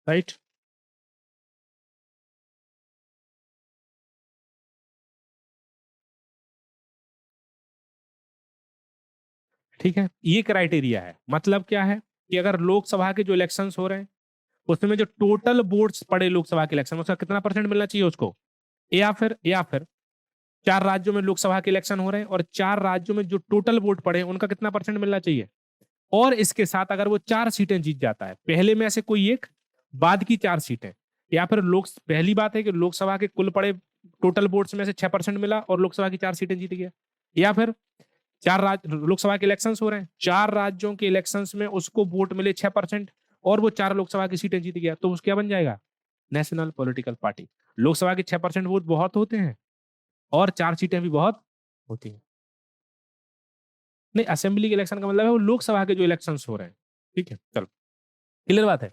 राइट? ठीक है, ये क्राइटेरिया है। मतलब क्या है कि अगर लोकसभा के जो इलेक्शंस हो रहे हैं उसमें जो टोटल वोट्स पड़े लोकसभा के इलेक्शन में, उसका कितना % मिलना चाहिए उसको, या फिर 4 राज्यों में लोकसभा के इलेक्शन हो रहे हैं और 4 राज्यों में जो टोटल वोट पड़े उनका कितना % मिलना चाहिए। और इसके साथ अगर वो 4 सीटें जीत जाता है, पहले में से कोई एक, बाद की 4 सीटें, या फिर पहली बात है कि लोकसभा के कुल पड़े टोटल वोट्स में से 6% मिला और लोकसभा की 4 सीटें जीत गया, या फिर लोकसभा के इलेक्शंस हो रहे हैं, 4 राज्यों के इलेक्शंस में उसको वोट मिले 6% और वो 4 लोकसभा की सीटें जीत गया, तो उस क्या बन जाएगा? National political party. लोकसभा के 6% वोट बहुत होते हैं और 4 सीटें भी बहुत होती हैं। नहीं, असेंबली के इलेक्शन का मतलब है वो लोकसभा के जो इलेक्शंस हो रहे हैं। ठीक है, चलो क्लियर बात है।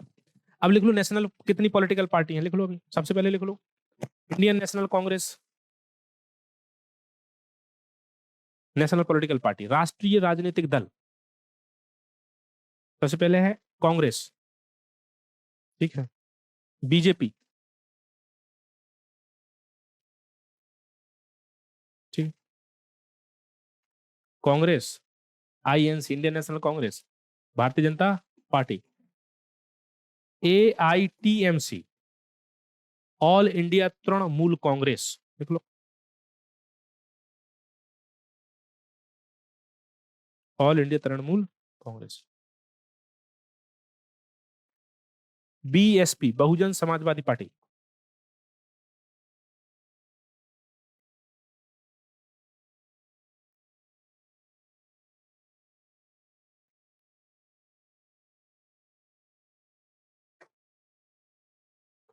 अब लिख लो नेशनल कितनी पॉलिटिकल पार्टी है, लिख लो अभी, सबसे पहले लिख लो Indian National Congress, national political party, राष्ट्रीय राजनीतिक दल। सबसे पहले है कांग्रेस, ठीक है, बीजेपी, ठीक, Congress, INC, Indian National Congress, Bharatiya Janata Party, AITMC, All India Trinamool Congress, देख लो, All India Trinamool Congress, BSP, Bahujan Samajwadi Party,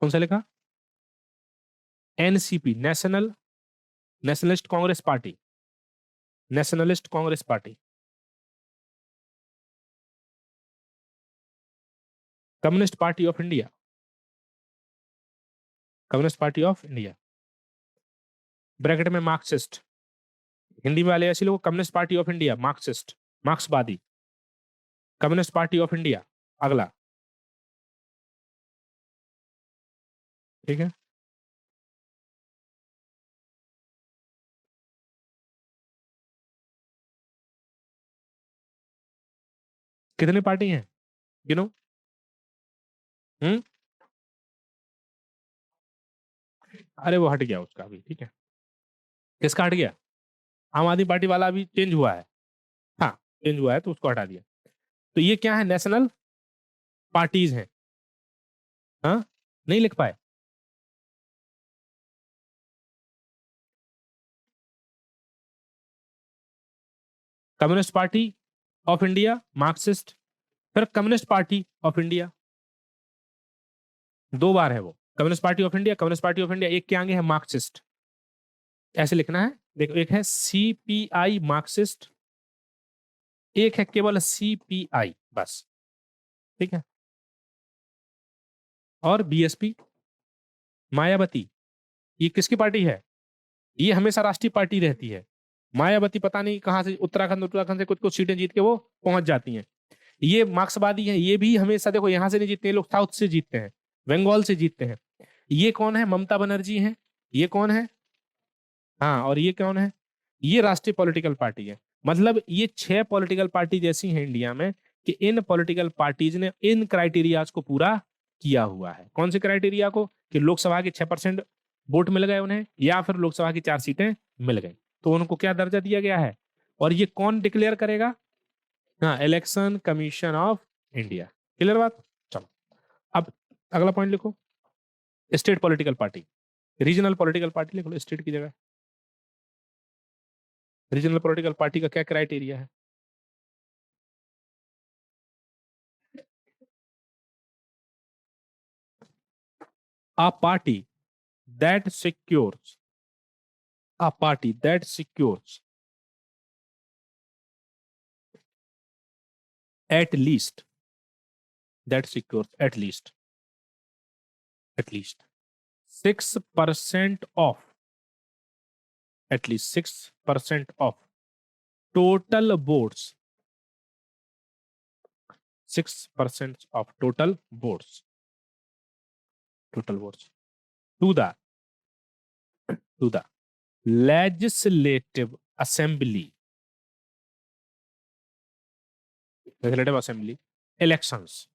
कौन सा लिखा? NCP, Nationalist Congress Party, Nationalist Congress Party, Communist Party of India, Communist Party of India, bracket में मार्क्सिस्ट, हिंदी में वाले ऐसे लोग, Communist Party of India, Marxist, मार्क्सवादी, कम्युनिस्ट पार्टी ऑफ इंडिया, अगला, ठीक है। कितनी पार्टी हैं गिनो? हम्म, अरे वो हट गया उसका अभी, ठीक है। किसका हट गया? आम आदमी पार्टी वाला अभी चेंज हुआ है, हाँ चेंज हुआ है तो उसको हटा दिया। तो ये क्या है? नेशनल पार्टीज हैं। हाँ, नहीं लिख पाए? Communist Party of India, Marxist, फिर कम्युनिस्ट पार्टी ऑफ इंडिया, 2 बार है वो, communist Party of India, Communist Party of India, एक के आगे है मार्क्सिस्ट, ऐसे लिखना है। देखो, एक है सीपीआई मार्क्सिस्ट, एक है केवल सीपीआई बस, ठीक है। और बीएसपी, मायावती, ये किसकी पार्टी है? ये हमेशा राष्ट्रीय पार्टी रहती है। मायावती पता नहीं कहां से, उत्तराखंड उत्तराखंड से कुछ कुछ सीटें जीत के वो पहुंच जाती हैं। ये मार्क्सवादी है, ये भी हमेशा देखो यहाँ से नहीं जीतते, ये लोग साउथ से जीतते हैं, बंगाल से जीतते हैं। ये कौन है? ममता बनर्जी है। ये कौन है? हाँ, और ये कौन है? ये राष्ट्रीय पॉलिटिकल पार्टी है। मतलब ये 6 पॉलिटिकल पार्टी जैसी हैं इंडिया में कि इन पॉलिटिकल पार्टीज ने इन क्राइटेरियाज को पूरा किया हुआ है। कौन से क्राइटेरिया को? कि लोकसभा के 6% वोट मिल गए उन्हें, या फिर लोकसभा की 4 सीटें मिल गई, तो उनको क्या दर्जा दिया गया है। और ये कौन डिक्लेयर करेगा? हाँ, election commission of India. Clear बात? चलो, अब अगला पॉइंट लिखो, state political party, regional political party लिख लो स्टेट की जगह। रीजनल पॉलिटिकल पार्टी का क्या क्राइटेरिया है? a party that secures a party that secures at least that secures at least 6% of at least 6% of total votes, 6% of total votes to the legislative assembly elections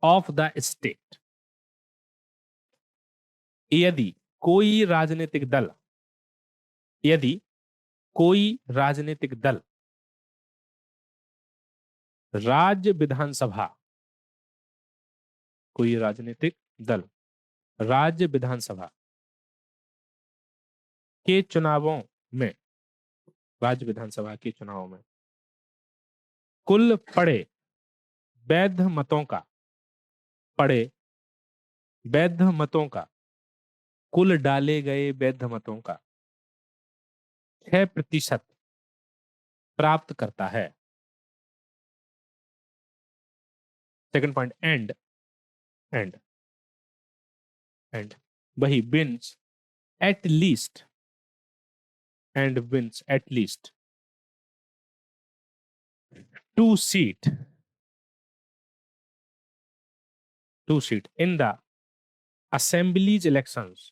of the state, यदि कोई राजनीतिक दल यदि कोई राजनीतिक दल राज्य विधानसभा, कोई राजनीतिक दल राज्य विधानसभा के चुनावों में, राज्य विधानसभा के चुनावों में कुल पड़े वैध मतों का, पड़े वैध मतों का, कुल डाले गए वैध मतों का 6% प्राप्त करता है। Second point, and and and वही wins at least, and wins at least 2 seat, 2 seat in the assemblies elections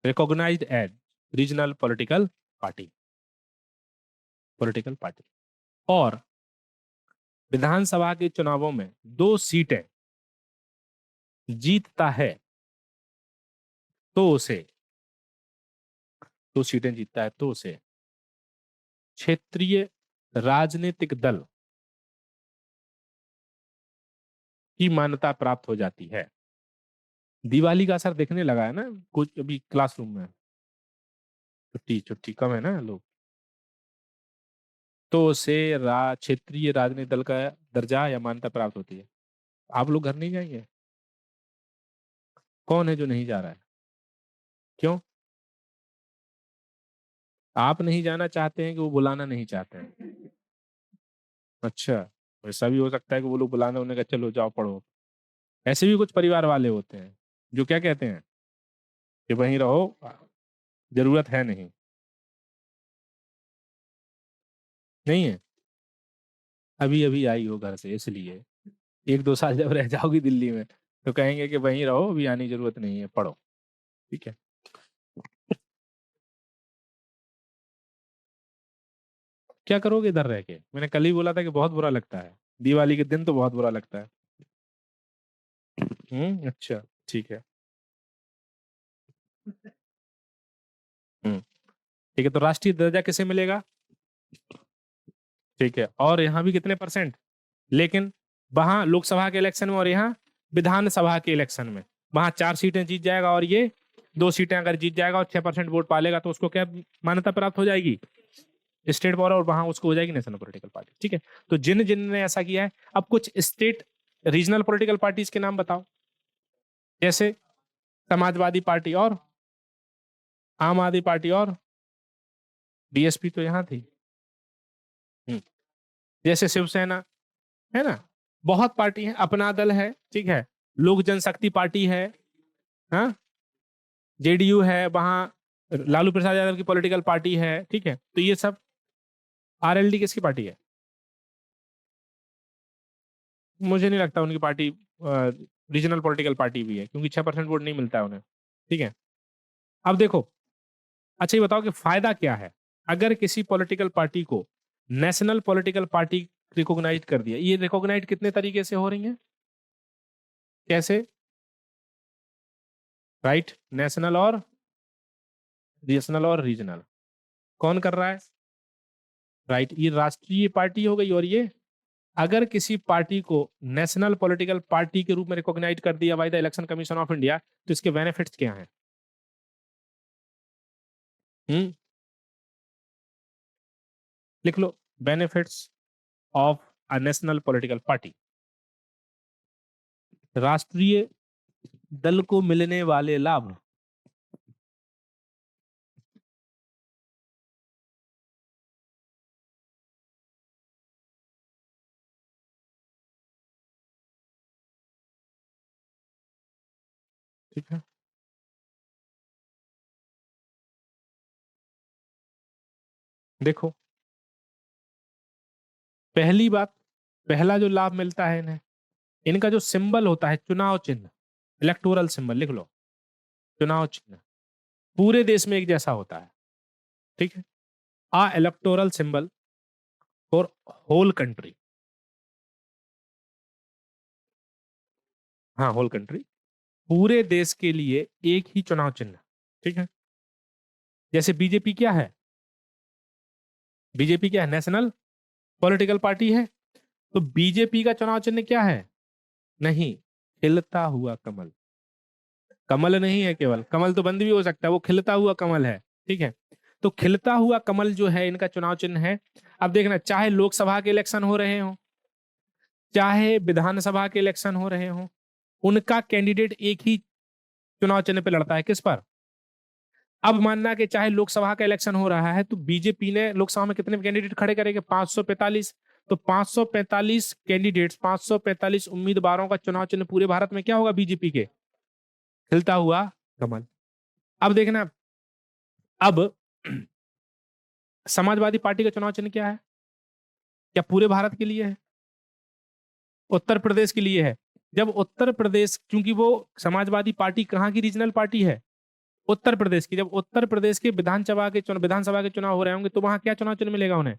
recognized as regional political party, और विधानसभा के चुनावों में 2 सीटें जीतता है तो उसे, 2 सीटें जीतता है तो उसे क्षेत्रीय राजनीतिक दल की मान्यता प्राप्त हो जाती है। दिवाली का असर देखने लगा है ना कुछ अभी क्लासरूम में, छुट्टी छुट्टी कम है ना लोग, तो उसे क्षेत्रीय राजनीतिक दल का दर्जा या मान्यता प्राप्त होती है। आप लोग घर नहीं जाएंगे? कौन है जो नहीं जा रहा है? क्यों? आप नहीं जाना चाहते हैं कि वो बुलाना नहीं चाहते हैं? अच्छा, वैसा भी हो सकता है कि वो लोग बुलाना, उन्हें कहा चलो जाओ पढ़ो। ऐसे भी कुछ परिवार वाले होते हैं जो क्या कहते हैं कि वहीं रहो, जरूरत है नहीं। नहीं है? अभी अभी आई हो घर से, इसलिए 1-2 साल जब रह जाओगी दिल्ली में तो कहेंगे कि वहीं रहो, अभी आने की जरूरत नहीं है, पढ़ो। ठीक है। क्या करोगे इधर रह के? मैंने कल ही बोला था कि बहुत बुरा लगता है, दिवाली के दिन तो बहुत बुरा लगता है। अच्छा, ठीक है। हम्म, ठीक है, तो राष्ट्रीय दर्जा किसे मिलेगा? ठीक है, और यहाँ भी कितने परसेंट? लेकिन वहां लोकसभा के इलेक्शन में और यहाँ विधानसभा के इलेक्शन में, वहां 4 सीटें जीत जाएगा और ये 2 सीटें अगर जीत जाएगा और 6% वोट पालेगा तो उसको क्या मान्यता प्राप्त हो जाएगी? स्टेट पावर, और वहां उसको हो जाएगी नेशनल पॉलिटिकल पार्टी। ठीक है, तो जिन जिन ने ऐसा किया है, अब कुछ स्टेट रीजनल पॉलिटिकल पार्टीज के नाम बताओ। जैसे समाजवादी पार्टी और आम आदमी पार्टी और बीएसपी तो यहाँ थी। हम्म, जैसे शिवसेना है ना, बहुत पार्टी है, अपना दल है, ठीक है, लोक जनशक्ति पार्टी है, हाँ, जेडीयू है, वहां लालू प्रसाद यादव की पॉलिटिकल पार्टी है। ठीक है, तो ये सब। आरएलडी किसकी पार्टी है? मुझे नहीं लगता उनकी पार्टी रीजनल पॉलिटिकल पार्टी भी है, क्योंकि 6% वोट नहीं मिलता है उन्हें। ठीक है, अब देखो, अच्छा ये बताओ कि फायदा क्या है अगर किसी पॉलिटिकल पार्टी को नेशनल पॉलिटिकल पार्टी रिकॉग्नाइज कर दिया। ये रिकॉग्नाइज कितने तरीके से हो रही है? कैसे? राइट, नेशनल और रीजनल। कौन कर रहा है? राइट, ये राष्ट्रीय पार्टी हो गई। और ये अगर किसी पार्टी को नेशनल पॉलिटिकल पार्टी के रूप में रिकॉग्नाइज कर दिया by the election commission of India, तो इसके बेनिफिट्स क्या हैं? हम्म, लिख लो, benefits of a national political party. राष्ट्रीय दल को मिलने वाले लाभ। ठीक है, देखो, पहली बात, पहला जो लाभ मिलता है इन्हें, इनका जो सिंबल होता है, चुनाव चिन्ह, इलेक्टोरल सिंबल, लिख लो, चुनाव चिन्ह पूरे देश में एक जैसा होता है। ठीक है, आ electoral symbol for whole country. हाँ, होल कंट्री, पूरे देश के लिए एक ही चुनाव चिन्ह। ठीक है, जैसे बीजेपी क्या है? बीजेपी क्या है? नेशनल पॉलिटिकल पार्टी है। तो बीजेपी का चुनाव चिन्ह क्या है? नहीं, खिलता हुआ कमल। कमल नहीं है केवल, कमल तो बंद भी हो सकता है, वो खिलता हुआ कमल है। ठीक है, तो खिलता हुआ कमल जो है इनका चुनाव चिन्ह है। अब देखना, चाहे लोकसभा के इलेक्शन हो रहे हो, चाहे विधानसभा के इलेक्शन हो रहे हो, उनका कैंडिडेट एक ही चुनाव चिन्ह पे लड़ता है। किस पर? अब मानना कि चाहे लोकसभा का इलेक्शन हो रहा है तो बीजेपी ने लोकसभा में कितने कैंडिडेट खड़े करेंगे? 545। तो 545 कैंडिडेट्स, 545 उम्मीदवारों का चुनाव चिन्ह पूरे भारत में क्या होगा? बीजेपी के खिलता हुआ कमल। अब देखना, अब समाजवादी पार्टी का चुनाव चिन्ह क्या है? क्या पूरे भारत के लिए है? उत्तर प्रदेश के लिए है। जब उत्तर प्रदेश, क्योंकि वो समाजवादी पार्टी कहाँ की रीजनल पार्टी है? उत्तर प्रदेश की। जब उत्तर प्रदेश के विधानसभा के चुनाव हो रहे होंगे तो वहां क्या चुनाव चिन्ह मिलेगा उन्हें?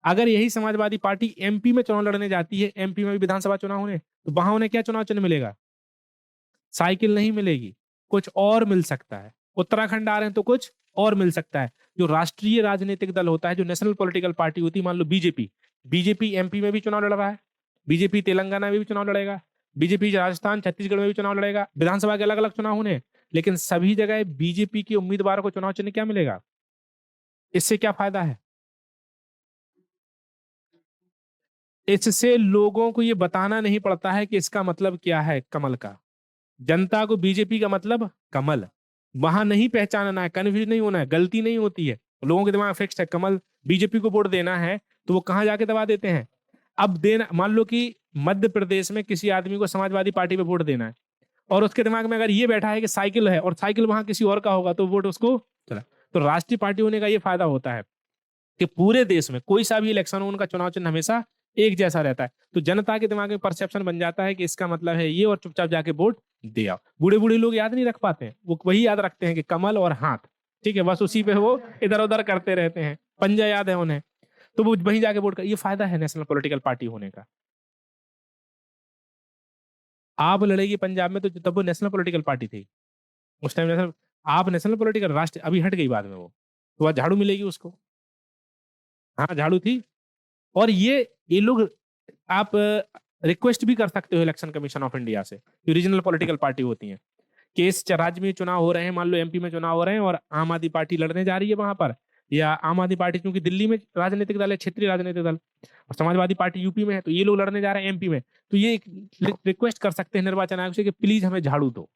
अगर यही समाजवादी पार्टी एमपी में चुनाव लड़ने जाती है, एमपी में भी विधानसभा चुनाव होने, तो वहां उन्हें क्या चुनाव चिन्ह मिलेगा? साइकिल नहीं मिलेगी, कुछ और मिल सकता है। उत्तराखंड आ रहे हैं तो कुछ और मिल सकता है। जो राष्ट्रीय राजनीतिक दल होता है, जो नेशनल पॉलिटिकल पार्टी होती है, मान लो बीजेपी, बीजेपी एमपी में भी चुनाव लड़ रहा है, बीजेपी तेलंगाना में भी चुनाव लड़ेगा, बीजेपी राजस्थान छत्तीसगढ़ में भी चुनाव लड़ेगा, विधानसभा के अलग अलग चुनाव होने, लेकिन सभी जगह बीजेपी के उम्मीदवारों को चुनाव चिन्ह क्या मिलेगा? इससे क्या फायदा है? इससे लोगों को ये बताना नहीं पड़ता है कि इसका मतलब क्या है कमल का। जनता को बीजेपी का मतलब कमल, वहां नहीं पहचानना है, कंफ्यूज नहीं होना है, गलती नहीं होती है। लोगों के दिमाग फिक्स्ड है, कमल, बीजेपी को वोट देना है, तो वो कहां जाके दबा देते हैं। अब देना, मान लो कि मध्य प्रदेश में किसी आदमी को समाजवादी पार्टी पे वोट देना है, और उसके दिमाग में अगर ये बैठा है कि साइकिल है और साइकिल वहां किसी और का होगा तो वोट उसको चला। तो राष्ट्रीय पार्टी होने का ये फायदा होता है कि पूरे देश में कोई सा भी इलेक्शन हो, उनका चुनाव चिन्ह हमेशा एक जैसा रहता है। तो जनता के दिमाग में परसेप्शन बन जाता है कि इसका मतलब है ये, और चुपचाप जाके वोट दे आओ। बूढ़े बूढ़े लोग याद नहीं रख पाते हैं, वो वही याद रखते हैं कि कमल और हाथ। ठीक है, बस उसी पे वो इधर उधर करते रहते हैं, पंजा याद है उन्हें, तो वो वहीं जाके वोट कर। ये फायदा है नेशनल पॉलिटिकल पार्टी होने का। आप लड़ेगी पंजाब में तो तब वो नेशनल पॉलिटिकल पार्टी थी उस टाइम। नेशनल, आप नेशनल पॉलिटिकल, राष्ट्र अभी हट गई बाद में वो, तो वह झाड़ू मिलेगी उसको। हाँ, झाड़ू थी। और ये लोग, आप रिक्वेस्ट भी कर सकते हो इलेक्शन कमीशन ऑफ इंडिया से, जो रीजनल पॉलिटिकल पार्टी होती हैं, कि इस राज्य में चुनाव हो रहे हैं, मान लो एमपी में चुनाव हो रहे हैं और आम आदमी पार्टी लड़ने जा रही है वहां पर, या आम आदमी पार्टी क्योंकि दिल्ली में राजनीतिक दल है, क्षेत्रीय राजनीतिक दल, और समाजवादी पार्टी यूपी में है, तो ये लोग लड़ने जा रहे हैं एमपी में, तो ये रिक्वेस्ट कर सकते हैं निर्वाचन आयोग से कि प्लीज हमें झाड़ू दो।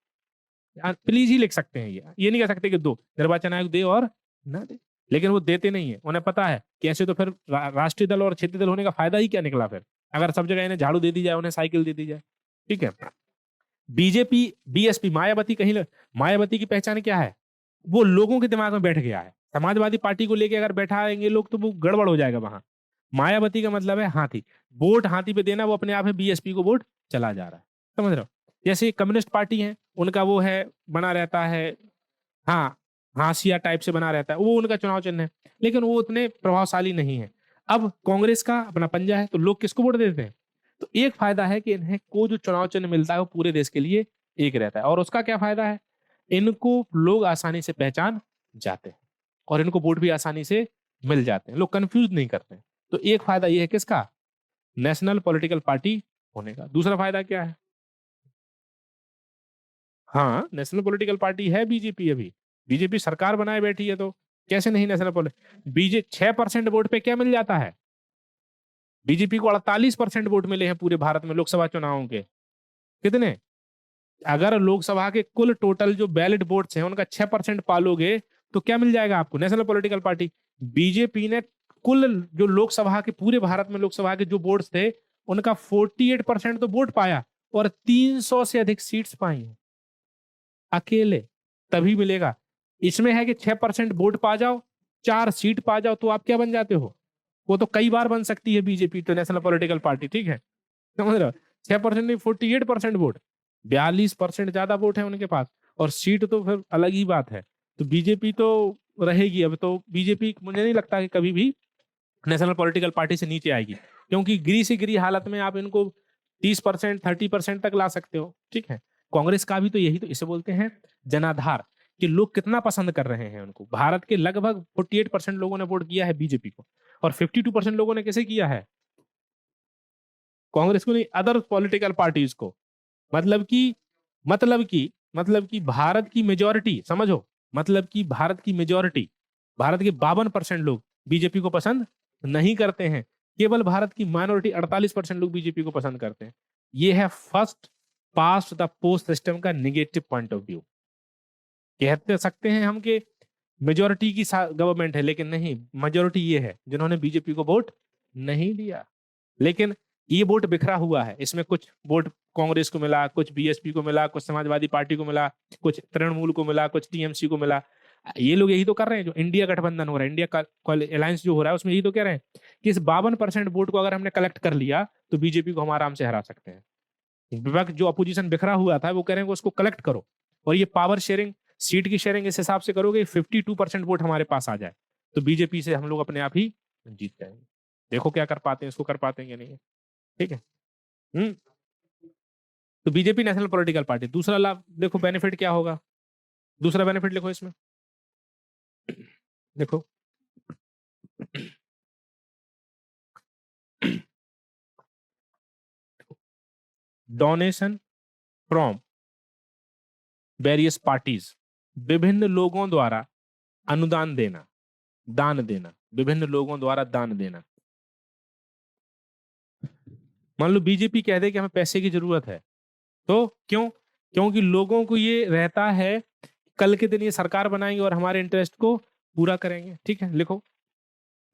प्लीज ही लिख सकते हैं, ये नहीं कह सकते कि दो, निर्वाचन आयोग दे और ना दे। लेकिन वो देते नहीं है, उन्हें पता है कि ऐसे तो फिर राष्ट्रीय दल और क्षेत्रीय दल होने का फायदा ही क्या निकला फिर, अगर सब जगह इन्हें झाड़ू दे दी जाए, उन्हें साइकिल दे दी जाए। ठीक है, बीजेपी, बीएसपी, मायावती मायावती की पहचान क्या है? वो लोगों के दिमाग में बैठ गया है। समाजवादी पार्टी को लेके अगर बैठा आएंगे लोग तो वो गड़बड़ हो जाएगा वहां। मायावती का मतलब है हाथी, वोट हाथी पे देना, वो अपने आप है बीएसपी को वोट चला जा रहा है। समझ रहे हो? जैसे कम्युनिस्ट पार्टी है, उनका वो है, बना रहता है, हाँ, हाशिया टाइप से बना रहता है, वो उनका चुनाव चिन्ह है, लेकिन वो उतने प्रभावशाली नहीं है। अब कांग्रेस का अपना पंजा है, तो लोग किसको वोट देते हैं? तो एक फायदा है कि इन्हें को जो चुनाव चिन्ह मिलता है वो पूरे देश के लिए एक रहता है। और उसका क्या फायदा है? इनको लोग आसानी से पहचान जाते हैं और इनको वोट भी आसानी से मिल जाते हैं, लोग कंफ्यूज नहीं करते हैं। तो एक फायदा ये है किसका? नेशनल पॉलिटिकल पार्टी होने का। दूसरा फायदा क्या है? हाँ, नेशनल पॉलिटिकल पार्टी है बीजेपी अभी, बीजेपी सरकार बनाए बैठी है, तो कैसे नहीं नेशनल पॉलिटिकल? बीजे 6% वोट पे क्या मिल जाता है? बीजेपी को 48% वोट मिले हैं पूरे भारत में लोकसभा चुनावों के। कितने? अगर लोकसभा के कुल टोटल जो बैलेट वोट्स हैं उनका 6% पालोगे तो क्या मिल जाएगा आपको? National political party. बीजेपी ने कुल जो लोकसभा के, पूरे भारत में लोकसभा के जो वोट्स थे उनका 48% तो वोट पाया, और 300 से अधिक सीट्स पाई हैं अकेले, तभी मिलेगा। इसमें है कि 6% वोट पा जाओ, 4 सीट पा जाओ, तो आप क्या बन जाते हो? वो तो कई बार बन सकती है बीजेपी, तो नेशनल पॉलिटिकल पार्टी। ठीक है, समझ रहे हो? 6% नहीं, 48% वोट, 42% ज्यादा वोट है उनके पास, और सीट तो फिर अलग ही बात है। तो बीजेपी तो रहेगी। अब तो बीजेपी मुझे नहीं लगता कि कभी भी नेशनल पॉलिटिकल पार्टी से नीचे आएगी, क्योंकि गिरी से गिरी हालत में आप इनको 30%, 30% तक ला सकते हो। ठीक है, कांग्रेस का भी तो यही तो, इसे बोलते हैं जनाधार, कि लोग कितना पसंद कर रहे हैं उनको। भारत के लगभग 48% लोगों ने वोट किया है बीजेपी को, और 52% लोगों ने कैसे किया है? कांग्रेस को नहीं, अदर पॉलिटिकल पार्टीज को। मतलब कि मतलब कि भारत की मेजोरिटी समझो, मतलब कि भारत की मेजोरिटी, भारत के 52% लोग बीजेपी को पसंद नहीं करते हैं, केवल भारत की माइनॉरिटी 48% लोग बीजेपी को पसंद करते हैं। ये है first past the post system का निगेटिव पॉइंट ऑफ व्यू। कहते सकते हैं हम कि मेजोरिटी की गवर्नमेंट है, लेकिन नहीं, मेजोरिटी ये है जिन्होंने बीजेपी को वोट नहीं दिया। लेकिन ये वोट बिखरा हुआ है, इसमें कुछ वोट कांग्रेस को मिला, कुछ बीएसपी को मिला, कुछ समाजवादी पार्टी को मिला, कुछ तृणमूल को मिला, कुछ टीएमसी को मिला। ये लोग यही तो कर रहे हैं, जो इंडिया गठबंधन हो रहा है, इंडिया का अलायंस जो हो रहा है, उसमें यही तो कह रहे हैं कि इस 52% वोट को अगर हमने कलेक्ट कर लिया तो बीजेपी को हम आराम से हरा सकते हैं। विपक्ष जो अपोजिशन बिखरा हुआ था वो कह रहे हैं उसको कलेक्ट करो, और ये पावर शेयरिंग, सीट की शेयरिंग इस हिसाब से करोगे 52% वोट हमारे पास आ जाए तो बीजेपी से हम लोग अपने आप ही जीत जाएंगे। देखो क्या कर पाते हैं, इसको कर पाते हैं या नहीं। ठीक है। हम्म। तो बीजेपी नेशनल पॉलिटिकल पार्टी, दूसरा लाभ देखो, बेनिफिट क्या होगा, दूसरा बेनिफिट लिखो इसमें, देखो डोनेशन फ्रॉम वेरियस पार्टीज, विभिन्न लोगों द्वारा अनुदान देना, दान देना, विभिन्न लोगों द्वारा दान देना। मान लो बीजेपी कह दे कि हमें पैसे की जरूरत है, तो क्यों? क्योंकि लोगों को ये रहता है कल के दिन ये सरकार बनाएंगे और हमारे इंटरेस्ट को पूरा करेंगे। ठीक है, लिखो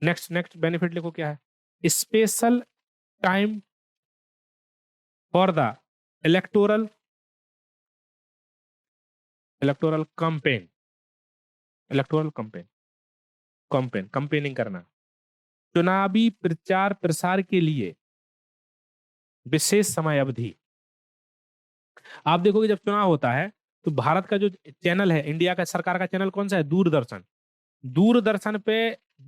नेक्स्ट, नेक्स्ट बेनिफिट लिखो क्या है, special time for the electoral electoral campaign, electoral campaign, campaigning करना, चुनावी प्रचार प्रसार के लिए विशेष समय अवधि। आप देखोगे जब चुनाव होता है तो भारत का जो चैनल है, इंडिया का सरकार का चैनल कौन सा है? दूरदर्शन। दूरदर्शन पे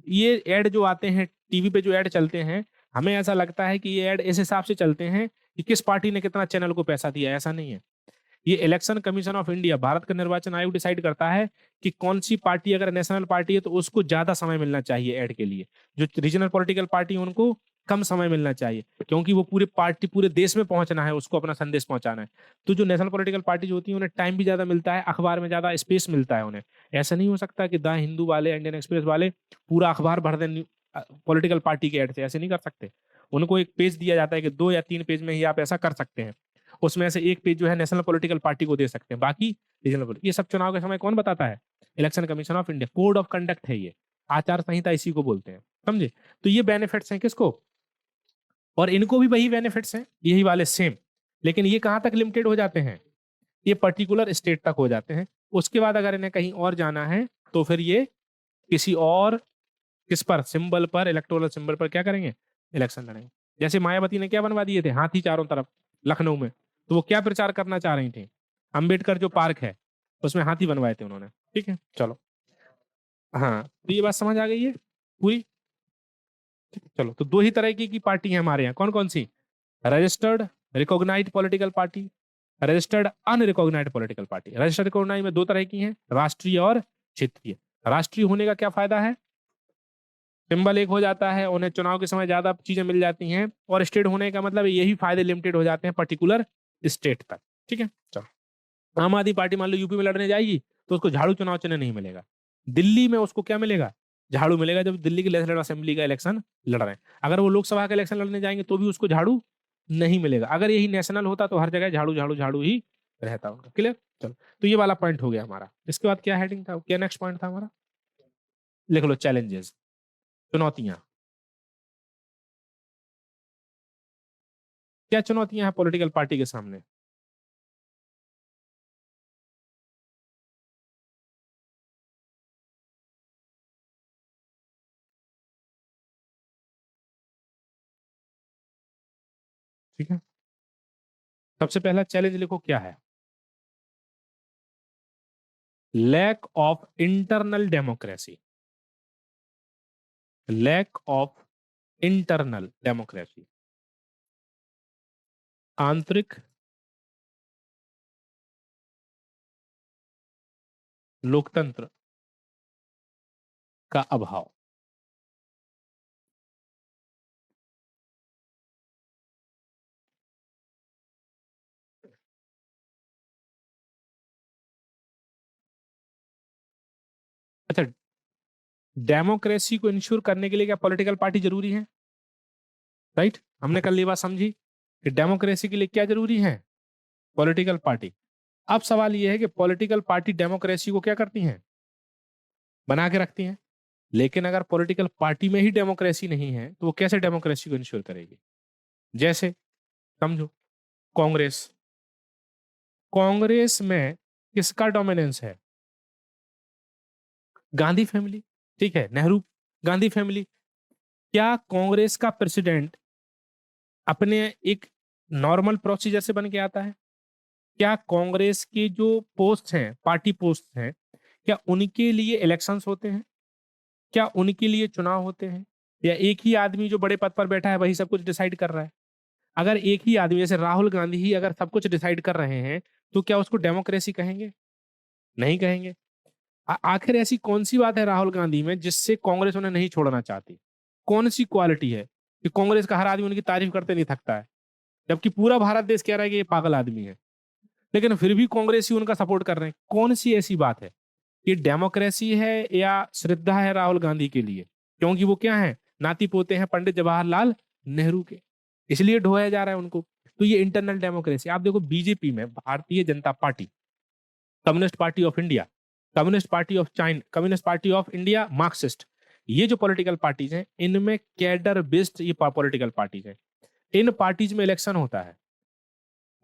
ये ऐड जो आते हैं, टीवी पे जो ऐड चलते हैं, हमें ऐसा लगता है कि ये ऐड इस हिसाब से चलते हैं कि किस पार्टी ने कितना चैनल को पैसा दिया। ऐसा नहीं है, ये election commission of India, Bharat का निर्वाचन आयोग डिसाइड करता है कि कौन सी पार्टी अगर नेशनल पार्टी है तो उसको ज्यादा समय मिलना चाहिए ऐड के लिए, जो रीजनल पॉलिटिकल पार्टी है उनको कम समय मिलना चाहिए, क्योंकि वो पूरे पार्टी पूरे देश में पहुंचना है, उसको अपना संदेश पहुंचाना है। तो जो नेशनल पॉलिटिकल पार्टी जो होती है उन्हें टाइम भी ज्यादा मिलता है, अखबार में ज्यादा स्पेस मिलता है उन्हें। ऐसा नहीं हो सकता कि द हिंदू वाले, इंडियन एक्सप्रेस वाले पूरा अखबार भर दें पॉलिटिकल पार्टी के ऐड से, ऐसे नहीं कर सकते। उनको एक पेज दिया जाता है कि 2 या 3 पेज में ही आप ऐसा कर सकते हैं, उसमें से एक पेज जो है नेशनल पॉलिटिकल पार्टी को दे सकते हैं, बाकी रीजनल। ये सब चुनाव के समय कौन बताता है? Election commission of India, code of conduct है ये, आचार संहिता इसी को बोलते हैं, समझे? तो ये बेनिफिट्स हैं किसको, और इनको भी वही बेनिफिट्स हैं, यही वाले सेम, लेकिन ये कहां तक लिमिटेड हो जाते हैं? ये पर्टिकुलर स्टेट तक हो जाते हैं। उसके बाद अगर इन्हें कहीं और जाना है तो फिर ये किसी और, किस पर, सिंबल पर, इलेक्टोरल सिंबल पर क्या करेंगे? इलेक्शन लड़ेंगे। जैसे मायावती ने क्या बनवा दिए थे, हाथी चारों तरफ लखनऊ में, तो वो क्या प्रचार करना चाह रही थी? अंबेडकर जो पार्क है उसमें हाथी बनवाए थे उन्होंने। ठीक है, चलो। हाँ, तो ये बात समझ आ गई है पूरी। चलो, तो दो ही तरह की पार्टी है हमारे यहाँ, कौन कौन सी? Registered recognised political party, registered unrecognised political party. Registered recognised में दो तरह की हैं, राष्ट्रीय और क्षेत्रीय। राष्ट्रीय होने का क्या फायदा है? सिंबल एक हो जाता है, उन्हें चुनाव के समय ज्यादा चीजें मिल जाती हैं, और स्टेट होने का मतलब यही फायदे लिमिटेड हो जाते हैं पर्टिकुलर स्टेट तक। ठीक है, चलो। आम आदमी पार्टी मान लो यूपी में लड़ने जाएगी तो उसको झाड़ू चुनाव चिन्ह नहीं मिलेगा, दिल्ली में उसको क्या मिलेगा? झाड़ू मिलेगा, जब दिल्ली की लेजिस्लेटिव असेंबली का इलेक्शन लड़ रहे हैं। अगर वो लोकसभा का इलेक्शन लड़ने जाएंगे तो भी उसको झाड़ू नहीं मिलेगा। अगर यही नेशनल होता तो हर जगह झाड़ू झाड़ू झाड़ू ही रहता उनका। क्लियर? चलो, तो ये वाला पॉइंट हो गया हमारा। इसके बाद क्या हेडिंग था, क्या नेक्स्ट पॉइंट था हमारा? लिख लो, चैलेंजेस, चुनौतियां। क्या चुनौतियां हैं पॉलिटिकल पार्टी के सामने? ठीक है, सबसे पहला चैलेंज लिखो क्या है? Lack of internal democracy, lack of internal democracy, आंतरिक लोकतंत्र का अभाव। डेमोक्रेसी को इंश्योर करने के लिए क्या पॉलिटिकल पार्टी जरूरी है? राइट, हमने कल ये बात समझी कि डेमोक्रेसी के लिए क्या जरूरी है? Political party. अब सवाल ये है कि पॉलिटिकल पार्टी डेमोक्रेसी को क्या करती हैं? बना के रखती हैं। लेकिन अगर पॉलिटिकल पार्टी में ही डेमोक्रेसी नहीं है तो वो कैसे डेमोक्रेसी को इंश्योर करेगी? जैसे समझो, कांग्रेस। कांग्रेस में किसका डोमिनेंस है? गांधी फैमिली। ठीक है, नेहरू गांधी फैमिली। क्या कांग्रेस का प्रेसिडेंट अपने एक नॉर्मल प्रोसीजर से बन के आता है? क्या कांग्रेस के जो पोस्ट हैं, पार्टी पोस्ट हैं, क्या उनके लिए इलेक्शंस होते हैं? क्या उनके लिए चुनाव होते हैं? या एक ही आदमी जो बड़े पद पर बैठा है वही सब कुछ डिसाइड कर रहा है? अगर एक ही आदमी जैसे राहुल गांधी ही अगर सब कुछ डिसाइड कर रहे हैं तो क्या उसको डेमोक्रेसी कहेंगे? नहीं कहेंगे। आखिर ऐसी कौन सी बात है राहुल गांधी में जिससे कांग्रेस उन्हें नहीं छोड़ना चाहती? कौन सी क्वालिटी है कि कांग्रेस का हर आदमी उनकी तारीफ करते नहीं थकता है, जबकि पूरा भारत देश कह रहा है कि ये पागल आदमी है, लेकिन फिर भी कांग्रेस ही उनका सपोर्ट कर रहे हैं? कौन सी ऐसी बात है? ये डेमोक्रेसी है या श्रद्धा है राहुल गांधी के लिए? क्योंकि वो क्या है, नाती पोते हैं पंडित जवाहरलाल नेहरू के, इसलिए ढोया जा रहा है उनको। तो ये इंटरनल डेमोक्रेसी। आप देखो बीजेपी में भारतीय Janata party, Communist Party of India, Communist Party of China, communist Party of India, Marxist, ये जो पॉलिटिकल पार्टीज हैं इनमें कैडर बेस्ड ये पॉलिटिकल पार्टीज हैं। इन पार्टीज में इलेक्शन होता है।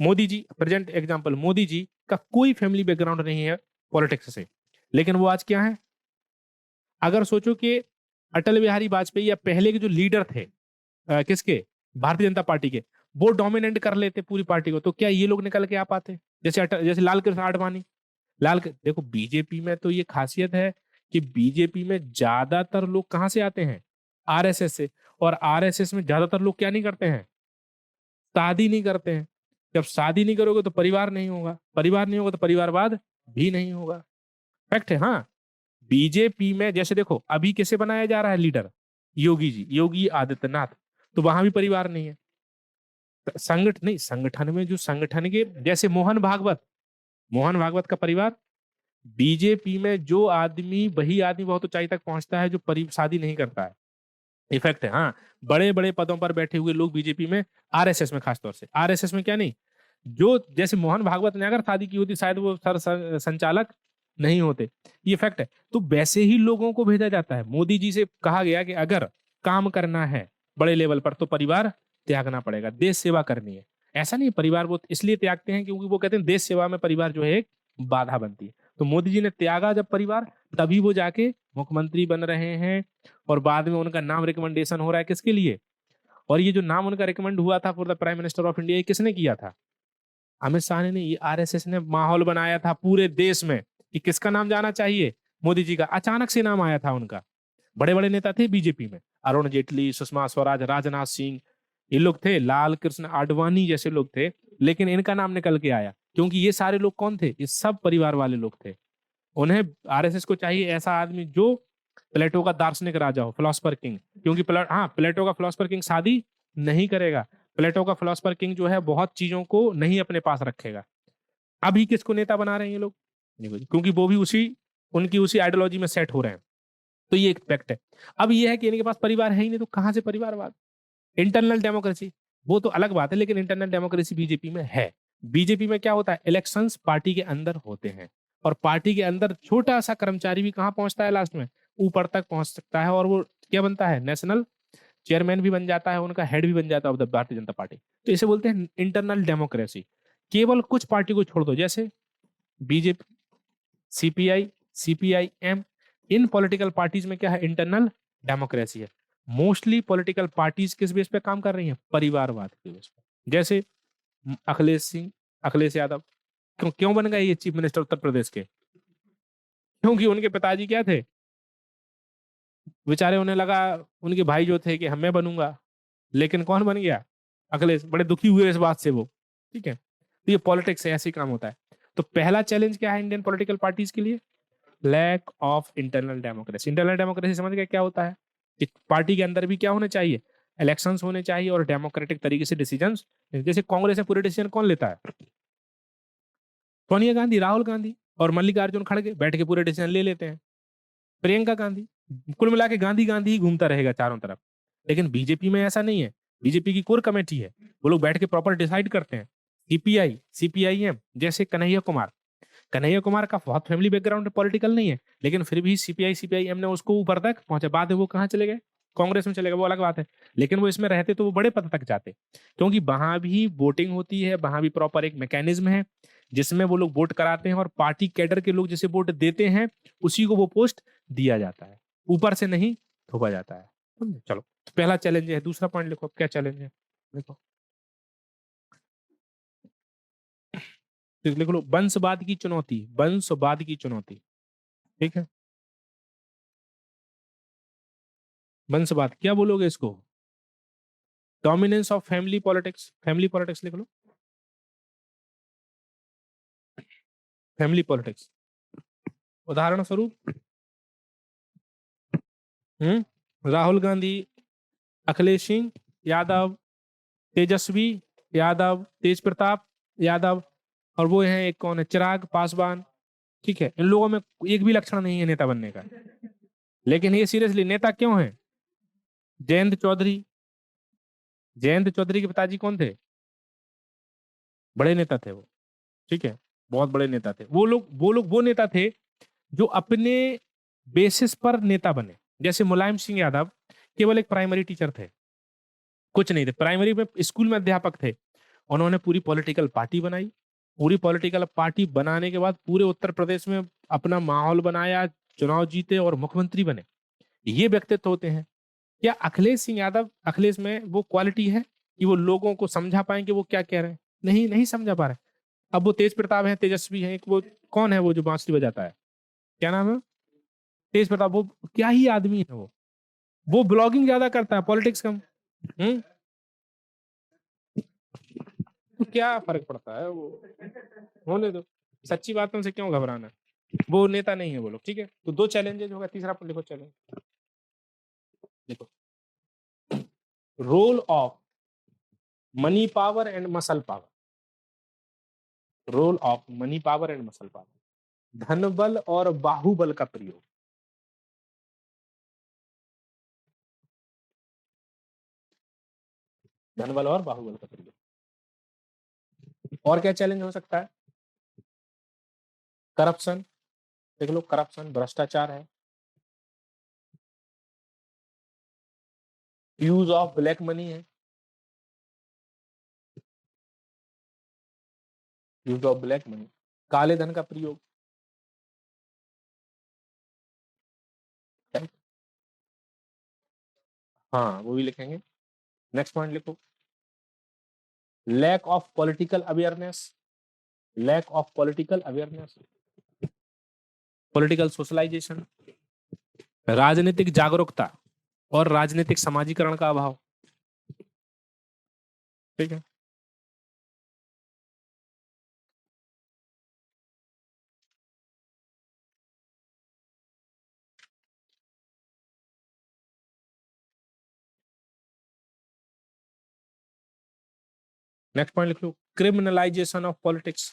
मोदी जी, प्रेजेंट एग्जांपल, मोदी जी का कोई फैमिली बैकग्राउंड नहीं है पॉलिटिक्स से, लेकिन वो आज क्या है? अगर सोचो कि अटल बिहारी वाजपेयी या पहले के जो लीडर थे किसके, भारतीय जनता पार्टी के, वो डोमिनेट कर लेते पूरी पार्टी को, तो क्या ये लोग निकल के आ पाते? जैसे जैसे लाल कृष्ण आडवाणी। देखो बीजेपी में तो ये खासियत है कि बीजेपी में ज्यादातर लोग कहां से आते हैं? आरएसएस से। और आरएसएस में ज्यादातर लोग क्या नहीं करते हैं? शादी नहीं करते हैं। जब शादी नहीं करोगे तो परिवार नहीं होगा, परिवार नहीं होगा तो परिवारवाद भी नहीं होगा। फैक्ट है। हाँ, बीजेपी में जैसे देखो अभी किसे बनाया जा रहा है लीडर? योगी जी, योगी आदित्यनाथ। तो वहां भी परिवार नहीं है। संगठन नहीं, संगठन में जो संगठन के जैसे मोहन भागवत, मोहन भागवत का परिवार। बीजेपी में जो आदमी, वही आदमी बहुत ऊंचाई तक पहुंचता है जो शादी नहीं करता है। इफेक्ट है। हाँ, बड़े बड़े पदों पर बैठे हुए लोग बीजेपी में, आरएसएस में खासतौर से, आरएसएस में क्या नहीं, जो जैसे मोहन भागवत ने अगर शादी की होती शायद वो संचालक नहीं होते। ये फैक्ट है। तो वैसे ही लोगों को भेजा जाता है। मोदी जी से कहा गया कि अगर काम करना है बड़े लेवल पर तो परिवार त्यागना पड़ेगा, देश सेवा करनी है। ऐसा नहीं, परिवार वो इसलिए त्यागते हैं क्योंकि वो कहते हैं देश सेवा में परिवार जो है एक बाधा बनती है। तो मोदी जी ने त्यागा जब परिवार, तभी वो जाके मुख्यमंत्री बन रहे हैं। और बाद में उनका नाम रिकमेंडेशन हो रहा है किसके लिए? और ये जो नाम उनका रिकमेंड हुआ था for the prime minister of India, ये किसने किया था? अमित शाह ने नहीं, ये आरएसएस ने माहौल बनाया था पूरे देश में कि किसका नाम जाना चाहिए, मोदी जी का। अचानक से नाम आया था उनका। बड़े बड़े नेता थे बीजेपी में, अरुण जेटली, सुषमा स्वराज, राजनाथ सिंह, ये लोग थे, लाल कृष्ण आडवाणी जैसे लोग थे। लेकिन इनका नाम निकल के आया क्योंकि ये सारे लोग कौन थे? ये सब परिवार वाले लोग थे। उन्हें, आरएसएस को चाहिए ऐसा आदमी जो प्लेटो का दार्शनिक राजा हो, फिलोसफर किंग। क्योंकि प्लेटो का फिलोसफर किंग शादी नहीं करेगा। प्लेटो का फिलोसफर किंग जो है बहुत चीजों को नहीं अपने पास रखेगा। अभी किसको नेता बना रहे हैं ये लोग? क्योंकि वो भी उसी, उनकी उसी आइडियोलॉजी में सेट हो रहे हैं। तो ये एक फैक्ट है। अब ये है कि इनके पास परिवार है ही नहीं तो कहां से परिवारवाद? इंटरनल डेमोक्रेसी वो तो अलग बात है, लेकिन इंटरनल डेमोक्रेसी बीजेपी में है। बीजेपी में क्या होता है? इलेक्शंस पार्टी के अंदर होते हैं, और पार्टी के अंदर छोटा सा कर्मचारी भी कहां पहुंचता है? लास्ट में ऊपर तक पहुंच सकता है, और वो क्या बनता है? नेशनल चेयरमैन भी बन जाता है, उनका हेड भी बन जाता है ऑफ द भारतीय जनता पार्टी। तो इसे बोलते हैं इंटरनल डेमोक्रेसी। केवल कुछ पार्टी को छोड़ दो, जैसे बीजेपी, सीपीआई, सीपीआईएम, इन पॉलिटिकल पार्टीज में क्या है? इंटरनल डेमोक्रेसी है। मोस्टली पॉलिटिकल पार्टीज किस बेस पे काम कर रही हैं? परिवारवाद के बेस पे। जैसे अखिलेश सिंह, अखिलेश यादव क्यों क्यों बन गए ये चीफ मिनिस्टर उत्तर प्रदेश के? क्योंकि उनके पिताजी क्या थे? बेचारे, उन्हें लगा उनके भाई जो थे कि हम मैं बनूंगा, लेकिन कौन बन गया? अखिलेश। बड़े दुखी हुए इस बात से वो। ठीक है, तो ये पॉलिटिक्स है, ऐसे ही काम होता है। तो पहला चैलेंज क्या है इंडियन पॉलिटिकल पार्टीज के लिए? Lack of internal democracy. Internal democracy समझ गए क्या होता है? कि पार्टी के अंदर भी क्या होने चाहिए? इलेक्शंस होने चाहिए और डेमोक्रेटिक तरीके से डिसीजंस। जैसे कांग्रेस में पूरे डिसीजन कौन लेता है? सोनिया गांधी, राहुल गांधी और मल्लिकार्जुन खड़गे बैठ के पूरे डिसीजन ले लेते हैं। प्रियंका गांधी, कुल मिला के गांधी गांधी ही घूमता रहेगा चारों तरफ। लेकिन बीजेपी में ऐसा नहीं है। बीजेपी की कोर कमेटी है, वो लोग बैठ के प्रॉपर डिसाइड करते हैं। सीपीआई सीपीआईएम जैसे कन्हैया कुमार का बहुत फैमिली बैकग्राउंड पॉलिटिकल नहीं है, लेकिन फिर भी सीपीआई सीपीआईएम ने उसको ऊपर तक पहुंचा। बाद में वो कहाँ चले गए, कांग्रेस में चले गए, वो अलग बात है। लेकिन वो इसमें रहते तो वो बड़े पद तक जाते, क्योंकि वहां भी वोटिंग होती है, वहां भी प्रॉपर एक मैकेनिज्म है जिसमें वो लोग वोट कराते हैं और पार्टी कैडर के लोग जिसे वोट देते हैं उसी को वो पोस्ट दिया जाता है, ऊपर से नहीं थोपा जाता है। चलो, तो पहला चैलेंज है। दूसरा पॉइंट लिखो, क्या चैलेंज है, देखो। तो लिख लो, वंशवाद की चुनौती, वंशवाद की चुनौती। ठीक है, वंशवाद क्या बोलोगे इसको? Dominance of family politics, family politics लिख लो, फैमिली पॉलिटिक्स। उदाहरण स्वरूप, राहुल गांधी, अखिलेश सिंह यादव, तेजस्वी यादव, तेज प्रताप यादव, और वो हैं एक कौन है, चिराग पासवान। ठीक है, इन लोगों में एक भी लक्षण नहीं है नेता बनने का। लेकिन ये सीरियसली नेता क्यों है? जयंत चौधरी, जयंत चौधरी के पिताजी कौन थे? बड़े नेता थे वो। ठीक है, बहुत बड़े नेता थे वो नेता थे जो अपने बेसिस पर नेता बने। जैसे मुलायम सिंह यादव केवल एक प्राइमरी टीचर थे, कुछ नहीं थे, प्राइमरी में स्कूल में अध्यापक थे। उन्होंने पूरी पॉलिटिकल पार्टी बनाई, पूरी पॉलिटिकल पार्टी बनाने के बाद पूरे उत्तर प्रदेश में अपना माहौल बनाया, चुनाव जीते और मुख्यमंत्री बने। ये व्यक्तित्व होते हैं। क्या अखिलेश सिंह यादव, अखिलेश में वो क्वालिटी है कि वो लोगों को समझा पाए कि वो क्या कह रहे हैं? नहीं, नहीं समझा पा रहे। अब वो तेज प्रताप है, तेजस्वी है, एक वो कौन है वो जो बांसुरी बजाता है, क्या नाम है? तेज प्रताप। वो क्या ही आदमी है वो ब्लॉगिंग ज्यादा करता है, पॉलिटिक्स कम। हम्म तो क्या फर्क पड़ता है, वो होने दो। सच्ची बातों से क्यों घबराना? वो नेता नहीं है वो लोग। ठीक है, तो दो चैलेंजेस होगा, तीसरा पर लिखो चैलेंज। देखो, role of money power and muscle power, role of money power and muscle power, धन बल और बाहुबल का प्रयोग। धन बल और बाहुबल का प्रयोग। और क्या चैलेंज हो सकता है? करप्शन, देख लो, करप्शन भ्रष्टाचार है। यूज ऑफ ब्लैक मनी है, यूज ऑफ ब्लैक मनी, काले धन का प्रयोग। हाँ, वो भी लिखेंगे। नेक्स्ट पॉइंट लिखो, lack of political awareness, lack of political awareness, political socialisation, राजनीतिक जागरूकता और राजनीतिक समाजीकरण का अभाव। ठीक है, नेक्स्ट पॉइंट लिख लो, criminalisation of politics,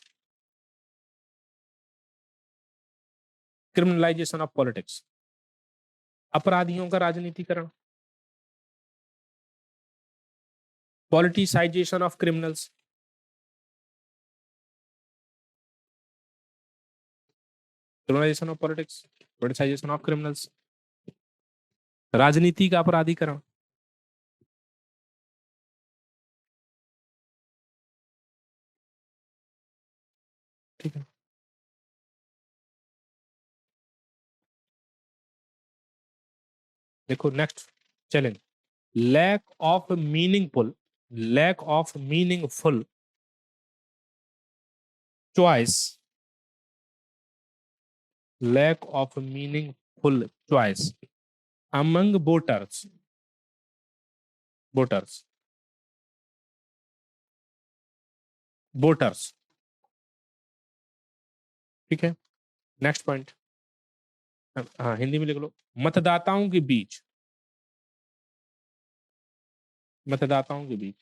criminalisation of politics, अपराधियों का राजनीतिकरण, politicisation of criminals, criminalisation of politics, politicisation of criminals, राजनीति का अपराधीकरण। ठीक है, देखो next challenge, lack of meaningful, lack of meaningful choice, lack of meaningful choice among voters, voters, voters. ठीक है, नेक्स्ट पॉइंट, हाँ हिंदी में लिख लो, मतदाताओं के बीच, मतदाताओं के बीच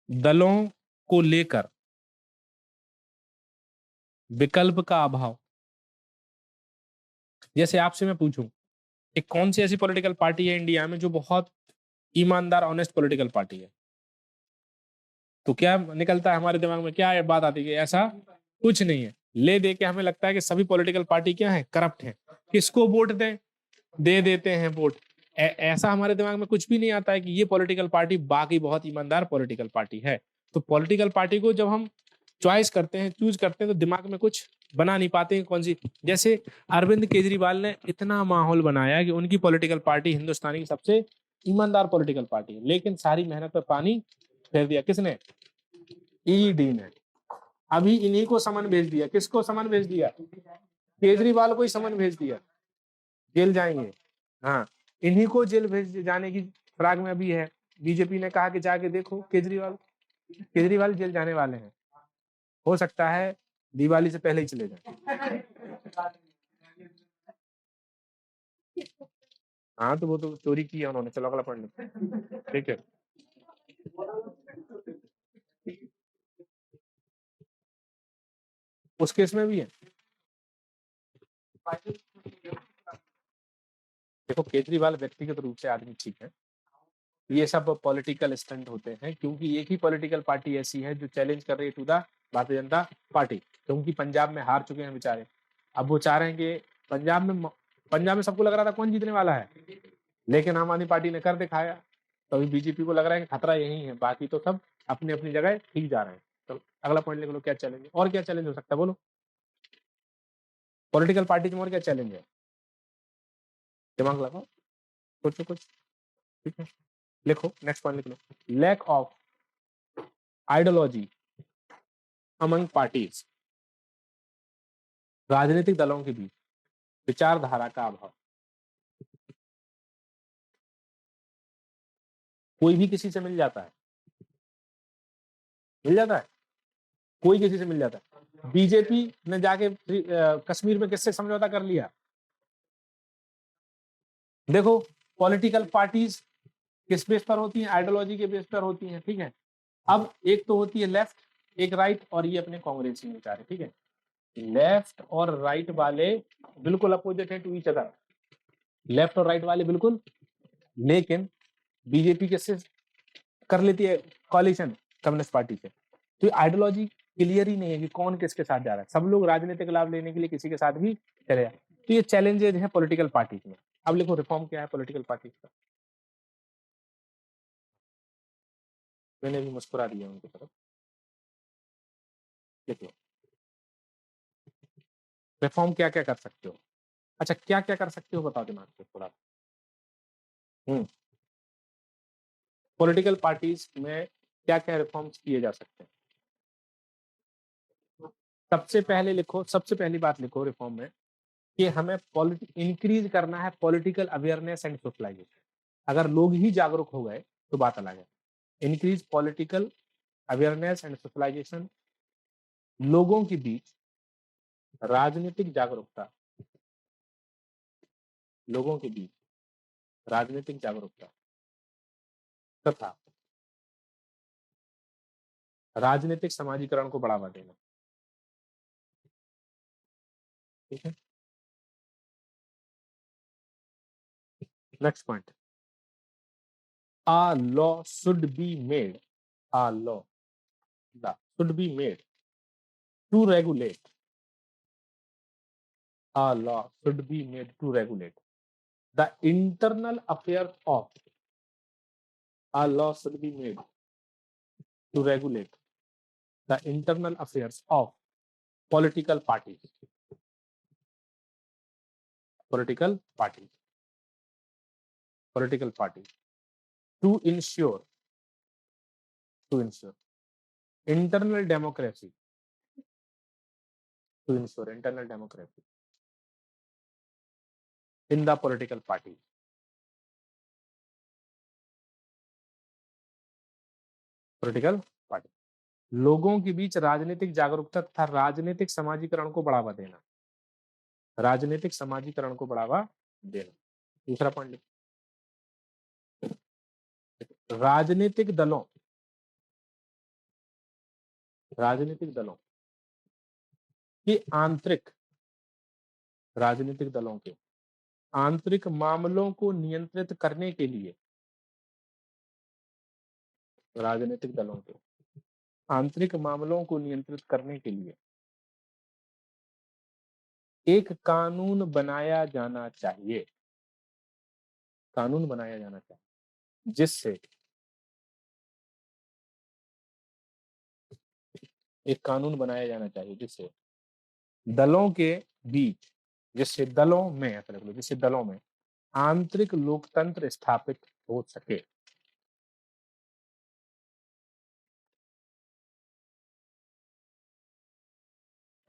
दलों को लेकर विकल्प का अभाव, जैसे आपसे मैं पूछूं एक कौन सी ऐसी पॉलिटिकल पार्टी है इंडिया में जो बहुत ईमानदार ऑनेस्ट पॉलिटिकल पार्टी है, तो क्या निकलता है हमारे दिमाग में, क्या बात आती है कि ऐसा कुछ नहीं है। ले दे के हमें लगता है कि सभी पॉलिटिकल पार्टी क्या है, करप्ट है, किसको वोट दें, दे देते हैं वोट। ऐसा हमारे दिमाग में कुछ भी नहीं आता है कि ये पॉलिटिकल पार्टी बाकी बहुत ईमानदार पॉलिटिकल पार्टी है। तो पॉलिटिकल पार्टी को जब हम चॉइस करते हैं, चूज करते हैं, तो दिमाग में कुछ बना नहीं पाते हैं कौन सी। जैसे अरविंद केजरीवाल ने इतना माहौल बनाया कि उनकी पॉलिटिकल पार्टी हिंदुस्तानी की सबसे ईमानदार पॉलिटिकल पार्टी है, लेकिन सारी मेहनत पर पानी फेर दिया किसने, ईडी ने। अभी इन्हीं को समन भेज दिया, किसको समन भेज दिया, केजरीवाल को ही समन भेज दिया, जेल जाएंगे। हाँ, इन्हीं को जेल भेज जाने की फिराक में अभी है। बीजेपी ने कहा कि जाके देखो केजरीवाल, केजरीवाल जेल जाने वाले हैं, हो सकता है दिवाली से पहले ही चले जाए। हाँ तो वो तो चोरी की है उन्होंने, चलो अगला पढ़ लो। ठीक है, उस केस में भी है। देखो केजरीवाल व्यक्तिगत रूप से आदमी ठीक है, ये सब पॉलिटिकल स्टंट होते हैं, क्योंकि एक ही पॉलिटिकल पार्टी ऐसी है जो चैलेंज कर रही है टू द भारतीय जनता पार्टी, क्योंकि पंजाब में हार चुके हैं बेचारे। अब वो चाह रहे हैं कि पंजाब में सबको लग रहा था कौन जीतने वाला है, लेकिन आम आदमी पार्टी ने कर दिखाया। तो अभी बीजेपी को लग रहा है कि खतरा यही है, बाकी तो सब अपनी अपनी जगह ठीक जा रहे हैं। तो अगला पॉइंट लिख लो, क्या चैलेंज है, और क्या चैलेंज हो सकता है बोलो, पॉलिटिकल पार्टी में और क्या चैलेंज है, दिमाग लगाओ, सोचो कुछ। ठीक है, लिखो, नेक्स्ट पॉइंट लिख लो, lack of ideology among parties, राजनीतिक दलों के बीच विचारधारा का अभाव। कोई भी किसी से मिल जाता है, मिल जाता है, कोई किसी से मिल जाता है। बीजेपी ने जाके कश्मीर में किससे समझौता कर लिया, देखो पॉलिटिकल पार्टीज किस बेस पर होती हैं, आइडियोलॉजी के बेस पर होती हैं। ठीक है, अब एक तो होती है लेफ्ट, एक राइट, और ये अपने कांग्रेस में विचार है। ठीक है, लेफ्ट और राइट वाले बिल्कुल अपोजिट है टू ईच अदर, लेफ्ट और राइट वाले बिल्कुल, लेकिन बीजेपी किससे कर लेती है कॉलिशन, कम्युनिस्ट पार्टी से। तो आइडियोलॉजी क्लियर ही नहीं है कि कौन किसके साथ जा रहा है, सब लोग राजनीतिक लाभ लेने के लिए किसी के साथ भी चले जाए। तो ये चैलेंजेस है पॉलिटिकल पार्टीज में। अब लिखो रिफॉर्म क्या है पॉलिटिकल पार्टीज का, मैंने भी मुस्कुरा दिया उनकी तरफ, लिख लो रिफॉर्म क्या क्या कर सकते हो। अच्छा क्या क्या कर सकते हो बताओ दिमाग से थोड़ा। पॉलिटिकल पार्टीज में क्या क्या रिफॉर्म्स किए जा सकते हैं, सबसे पहले लिखो, सबसे पहली बात लिखो रिफॉर्म में कि हमें इंक्रीज करना है पॉलिटिकल अवेयरनेस एंड सोशलाइजेशन। अगर लोग ही जागरूक हो गए तो बात अलग है। Increase political awareness and socialisation, लोगों के बीच राजनीतिक जागरूकता, लोगों के बीच राजनीतिक जागरूकता तथा राजनीतिक समाजीकरण को बढ़ावा देना। ठीक है, next point, a law should be made, a law should be made to regulate, a law should be made to regulate the internal affairs of, a law should be made to regulate the internal affairs of political parties, political parties, political parties, to ensure, to ensure internal democracy, to ensure internal democracy in the political party, political party, लोगों के बीच राजनीतिक जागरूकता तथा राजनीतिक समाजीकरण को बढ़ावा देना, राजनीतिक समाजीकरण को बढ़ावा देना। दूसरा पॉइंट, राजनीतिक दलों, राजनीतिक दलों की आंतरिक राजनीतिक दलों के आंतरिक मामलों को नियंत्रित करने के लिए, राजनीतिक दलों के आंतरिक मामलों को नियंत्रित करने के लिए एक कानून बनाया जाना चाहिए, कानून बनाया जाना चाहिए जिससे, एक कानून बनाया जाना चाहिए जिससे दलों के बीच, जिससे दलों में, ऐसा लिख लो, जिससे दलों में आंतरिक लोकतंत्र स्थापित हो सके।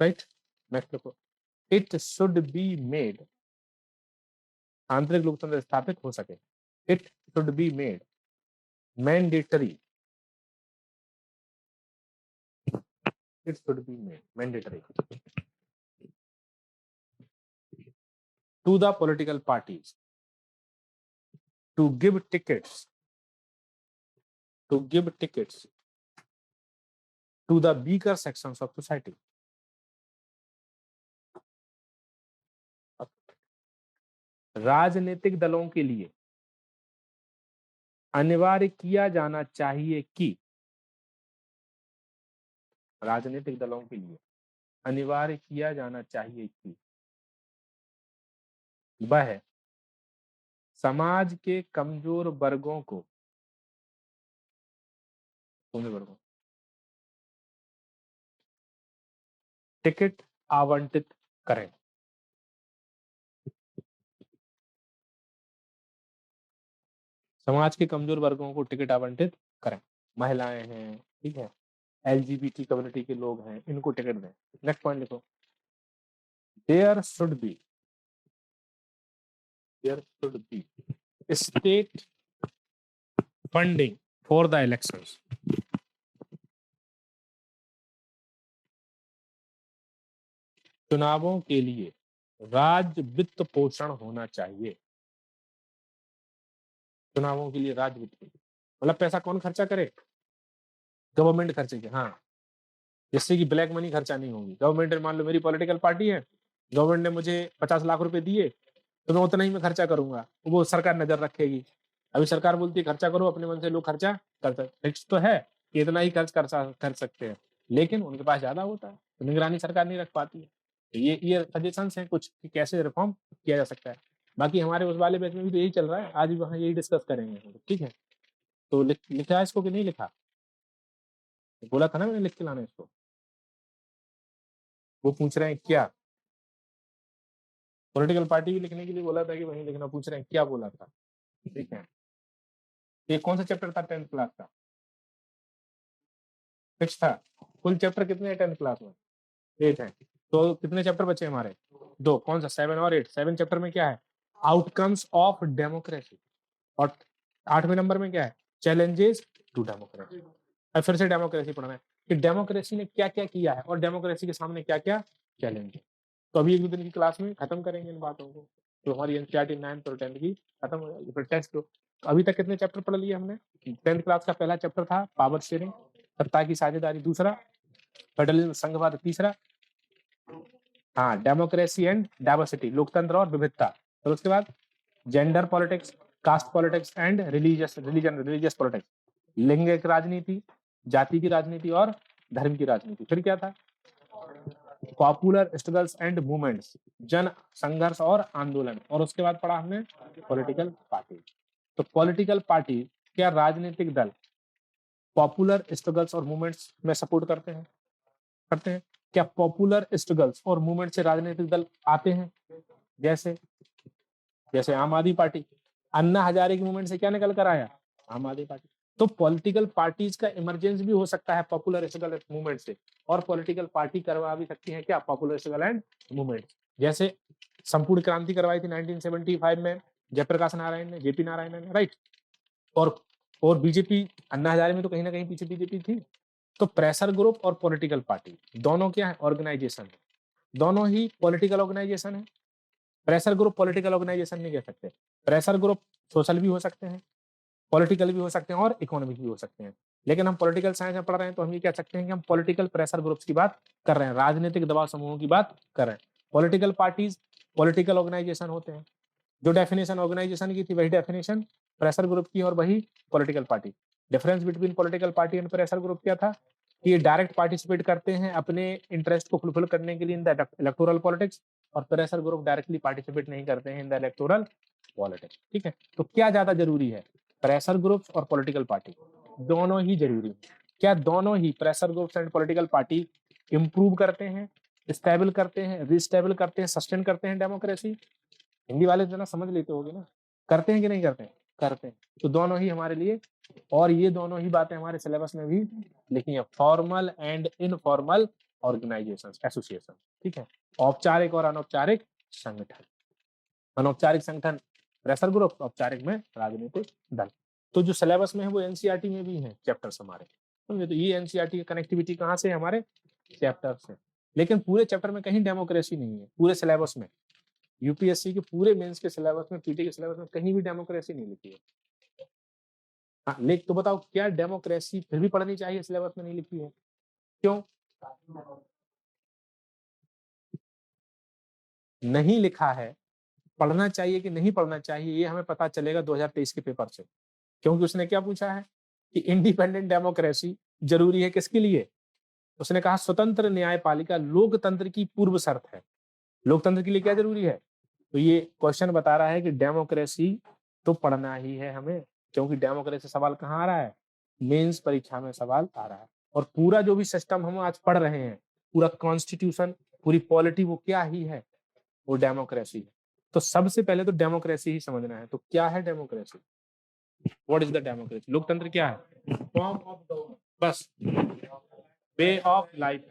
राइट, नेक्स्ट लिखो, इट शुड बी मेड, आंतरिक लोकतंत्र स्थापित हो सके, it should be made mandatory, it should be made mandatory to the political parties to give tickets, to give tickets to the weaker sections of society। राजनीतिक दलों के लिए अनिवार्य किया जाना चाहिए कि, राजनीतिक दलों के लिए अनिवार्य किया जाना चाहिए कि वह समाज के कमजोर वर्गों को, वर्गों टिकट आवंटित करें, समाज के कमजोर वर्गों को टिकट आवंटित करें, महिलाएं हैं, ठीक है, एलजीबीटी कम्युनिटी के लोग हैं, इनको टिकट दें। नेक्स्ट पॉइंट लिखो, there should be, there should be state funding for the elections, चुनावों के लिए राज्य वित्त पोषण होना चाहिए, चुनावों के लिए राज्य वित्त, मतलब पैसा कौन खर्चा करे, गवर्नमेंट खर्चेगी, हाँ, जिससे कि ब्लैक मनी खर्चा नहीं होगी। गवर्नमेंट, मान लो मेरी पॉलिटिकल पार्टी है, गवर्नमेंट ने मुझे 50 लाख रुपए दिए, तो मैं उतना ही मैं खर्चा करूंगा, वो सरकार नजर रखेगी। अभी सरकार बोलती है खर्चा करो, अपने मन से लोग खर्चा करते, फिक्स तो है कि इतना ही खर्च कर सकते हैं, लेकिन उनके पास ज्यादा होता है, तो निगरानी सरकार नहीं रख पाती है। तो ये सजेशंस हैं कुछ कि कैसे रिफॉर्म किया जा सकता है। बाकी हमारे उस वाले बैच में भी तो यही चल रहा है, आज भी वहाँ यही डिस्कस करेंगे, ठीक है। तो लिखा है इसको कि नहीं लिखा, बोला था ना मैंने लिख के लाना इसको, वो पूछ रहे हैं क्या, पॉलिटिकल पार्टी भी लिखने के लिए बोला था कि वहीं लिखना, पूछ रहे हैं क्या बोला था, ठीक है। ये कौन सा चैप्टर था 10th क्लास का, फिक्स था। कुल चैप्टर कितने हैं 10th क्लास में, 8 है, तो कितने चैप्टर बचे हमारे, 2, कौन सा, 7 और 8। 7 चैप्टर में क्या है, आउटकम्स ऑफ डेमोक्रेसी, और 8वें नंबर में क्या है, चैलेंजेस टू डेमोक्रेसी। अब फिर से डेमोक्रेसी पढ़ना है कि डेमोक्रेसी ने क्या क्या किया है और डेमोक्रेसी के सामने क्या क्या चैलेंज है। तो अभी 1-2 दिन की क्लास में खत्म करेंगे इन बातों को, तो हमारी एनसीईआरटी 9th और 10th की खत्म हो जाएगी, फिर टेस्ट। तो अभी तक कितने चैप्टर पढ़ लिए हमने, 10th क्लास का पहला चैप्टर था पावर शेयरिंग, सत्ता की साझेदारी दूसरा, फेडरलिज्म संघवाद तीसरा, हाँ, डेमोक्रेसी एंड डाइवर्सिटी, लोकतंत्र और विविधता, और उसके बाद gender politics, caste politics and religious politics, लिंगिक राजनीति, जाति की राजनीति और धर्म की राजनीति। फिर क्या था, पॉपुलर स्ट्रगल्स एंड मूवमेंट्स, जन संघर्ष और आंदोलन, और उसके बाद पढ़ा हमने पॉलिटिकल पार्टी। तो पॉलिटिकल पार्टी, क्या राजनीतिक दल पॉपुलर स्ट्रगल्स और मूवमेंट्स में सपोर्ट करते हैं, क्या पॉपुलर स्ट्रगल्स और मूवमेंट से राजनीतिक दल आते हैं, जैसे जैसे आम आदमी पार्टी, अन्ना हजारे की मूवमेंट से क्या निकल कर आया, आम आदमी पार्टी। तो पॉलिटिकल पार्टीज का इमरजेंस भी हो सकता है पॉपुलर स्ट्रगल मूवमेंट से, और पॉलिटिकल पार्टी करवा भी सकती है क्या, पॉपुलर स्ट्रगल एंड मूवमेंट। जैसे संपूर्ण क्रांति करवाई थी 1975 में जयप्रकाश नारायण ने, जेपी नारायण ने, राइट। और बीजेपी, अन्ना हजारे में तो कहीं ना कहीं पीछे बीजेपी थी। तो प्रेशर ग्रुप और पॉलिटिकल पार्टी दोनों क्या है, ऑर्गेनाइजेशन है, दोनों ही पॉलिटिकल ऑर्गेनाइजेशन है। प्रेशर ग्रुप पॉलिटिकल ऑर्गेनाइजेशन नहीं कह सकते, प्रेशर ग्रुप सोशल भी हो सकते हैं, पॉलिटिकल भी हो सकते हैं और इकोनॉमिक भी हो सकते हैं। लेकिन हम पॉलिटिकल साइंस में पढ़ रहे हैं तो हम ये कह सकते हैं कि हम पॉलिटिकल प्रेशर ग्रुप्स की बात कर रहे हैं, राजनीतिक दबाव समूहों की बात कर रहे हैं। पॉलिटिकल पार्टीज पॉलिटिकल ऑर्गेनाइजेशन होते हैं। जो डेफिनेशन ऑर्गेनाइजेशन की थी वही डेफिनेशन प्रेशर ग्रुप की और वही political party. Difference between political party and pressure group क्या था कि ये डायरेक्ट पार्टिसिपेट करते हैं अपने इंटरेस्ट को फुलफिल करने के लिए इन द इलेक्टोरल पॉलिटिक्स, और प्रेशर ग्रुप डायरेक्टली पार्टिसिपेट नहीं करते हैं इन द इलेक्टोरल पॉलिटिक्स। ठीक है, तो क्या ज्यादा जरूरी है, प्रेशर ग्रुप्स और पॉलिटिकल पार्टी? दोनों ही जरूरी है। क्या दोनों ही pressure groups and political party improve करते हैं, स्टेबल करते हैं, रिस्टेबल करते हैं, सस्टेन करते हैं डेमोक्रेसी? हिंदी वाले जना समझ लेते होगे ना, करते हैं कि नहीं करते हैं? करते हैं। तो दोनों ही हमारे लिए, और ये दोनों ही बातें हमारे सिलेबस में भी लिखी है, formal and informal organisation association. ठीक है, औपचारिक और अनौपचारिक संगठन। अनौपचारिक संगठन प्रेशर ग्रुप, औपचारिक में राजनीतिक दल। तो जो सिलेबस में है वो एनसीईआरटी में भी है चैप्टर्स हमारे, समझे? तो ये एनसीईआरटी की कनेक्टिविटी कहाँ से है, हमारे चैप्टर से। लेकिन पूरे चैप्टर में कहीं डेमोक्रेसी नहीं है, पूरे सिलेबस में, यूपीएससी के पूरे मेंस के सिलेबस में, पीटी के सिलेबस में कहीं भी डेमोक्रेसी नहीं लिखी है। हाँ, लेख तो बताओ क्या डेमोक्रेसी फिर भी पढ़नी चाहिए, सिलेबस में नहीं लिखी है? क्यों नहीं लिखा है? पढ़ना चाहिए कि नहीं पढ़ना चाहिए ये हमें पता चलेगा 2023 के पेपर से। क्योंकि उसने क्या पूछा है कि इंडिपेंडेंट डेमोक्रेसी जरूरी है किसके लिए? उसने कहा स्वतंत्र न्यायपालिका लोकतंत्र की पूर्व शर्त है। लोकतंत्र के लिए क्या जरूरी है? तो ये क्वेश्चन बता रहा है कि डेमोक्रेसी तो पढ़ना ही है हमें, क्योंकि डेमोक्रेसी सवाल कहाँ आ रहा है, मेंस परीक्षा में सवाल आ रहा है। और पूरा जो भी सिस्टम हम आज पढ़ रहे हैं, पूरा कॉन्स्टिट्यूशन, पूरी पॉलिटी, वो क्या ही है, वो डेमोक्रेसी है। तो सबसे पहले तो डेमोक्रेसी ही समझना है। तो क्या है democracy? What is the democracy? लोकतंत्र क्या है? फॉर्म ऑफ गवर्नमेंट, बस वे ऑफ लाइफ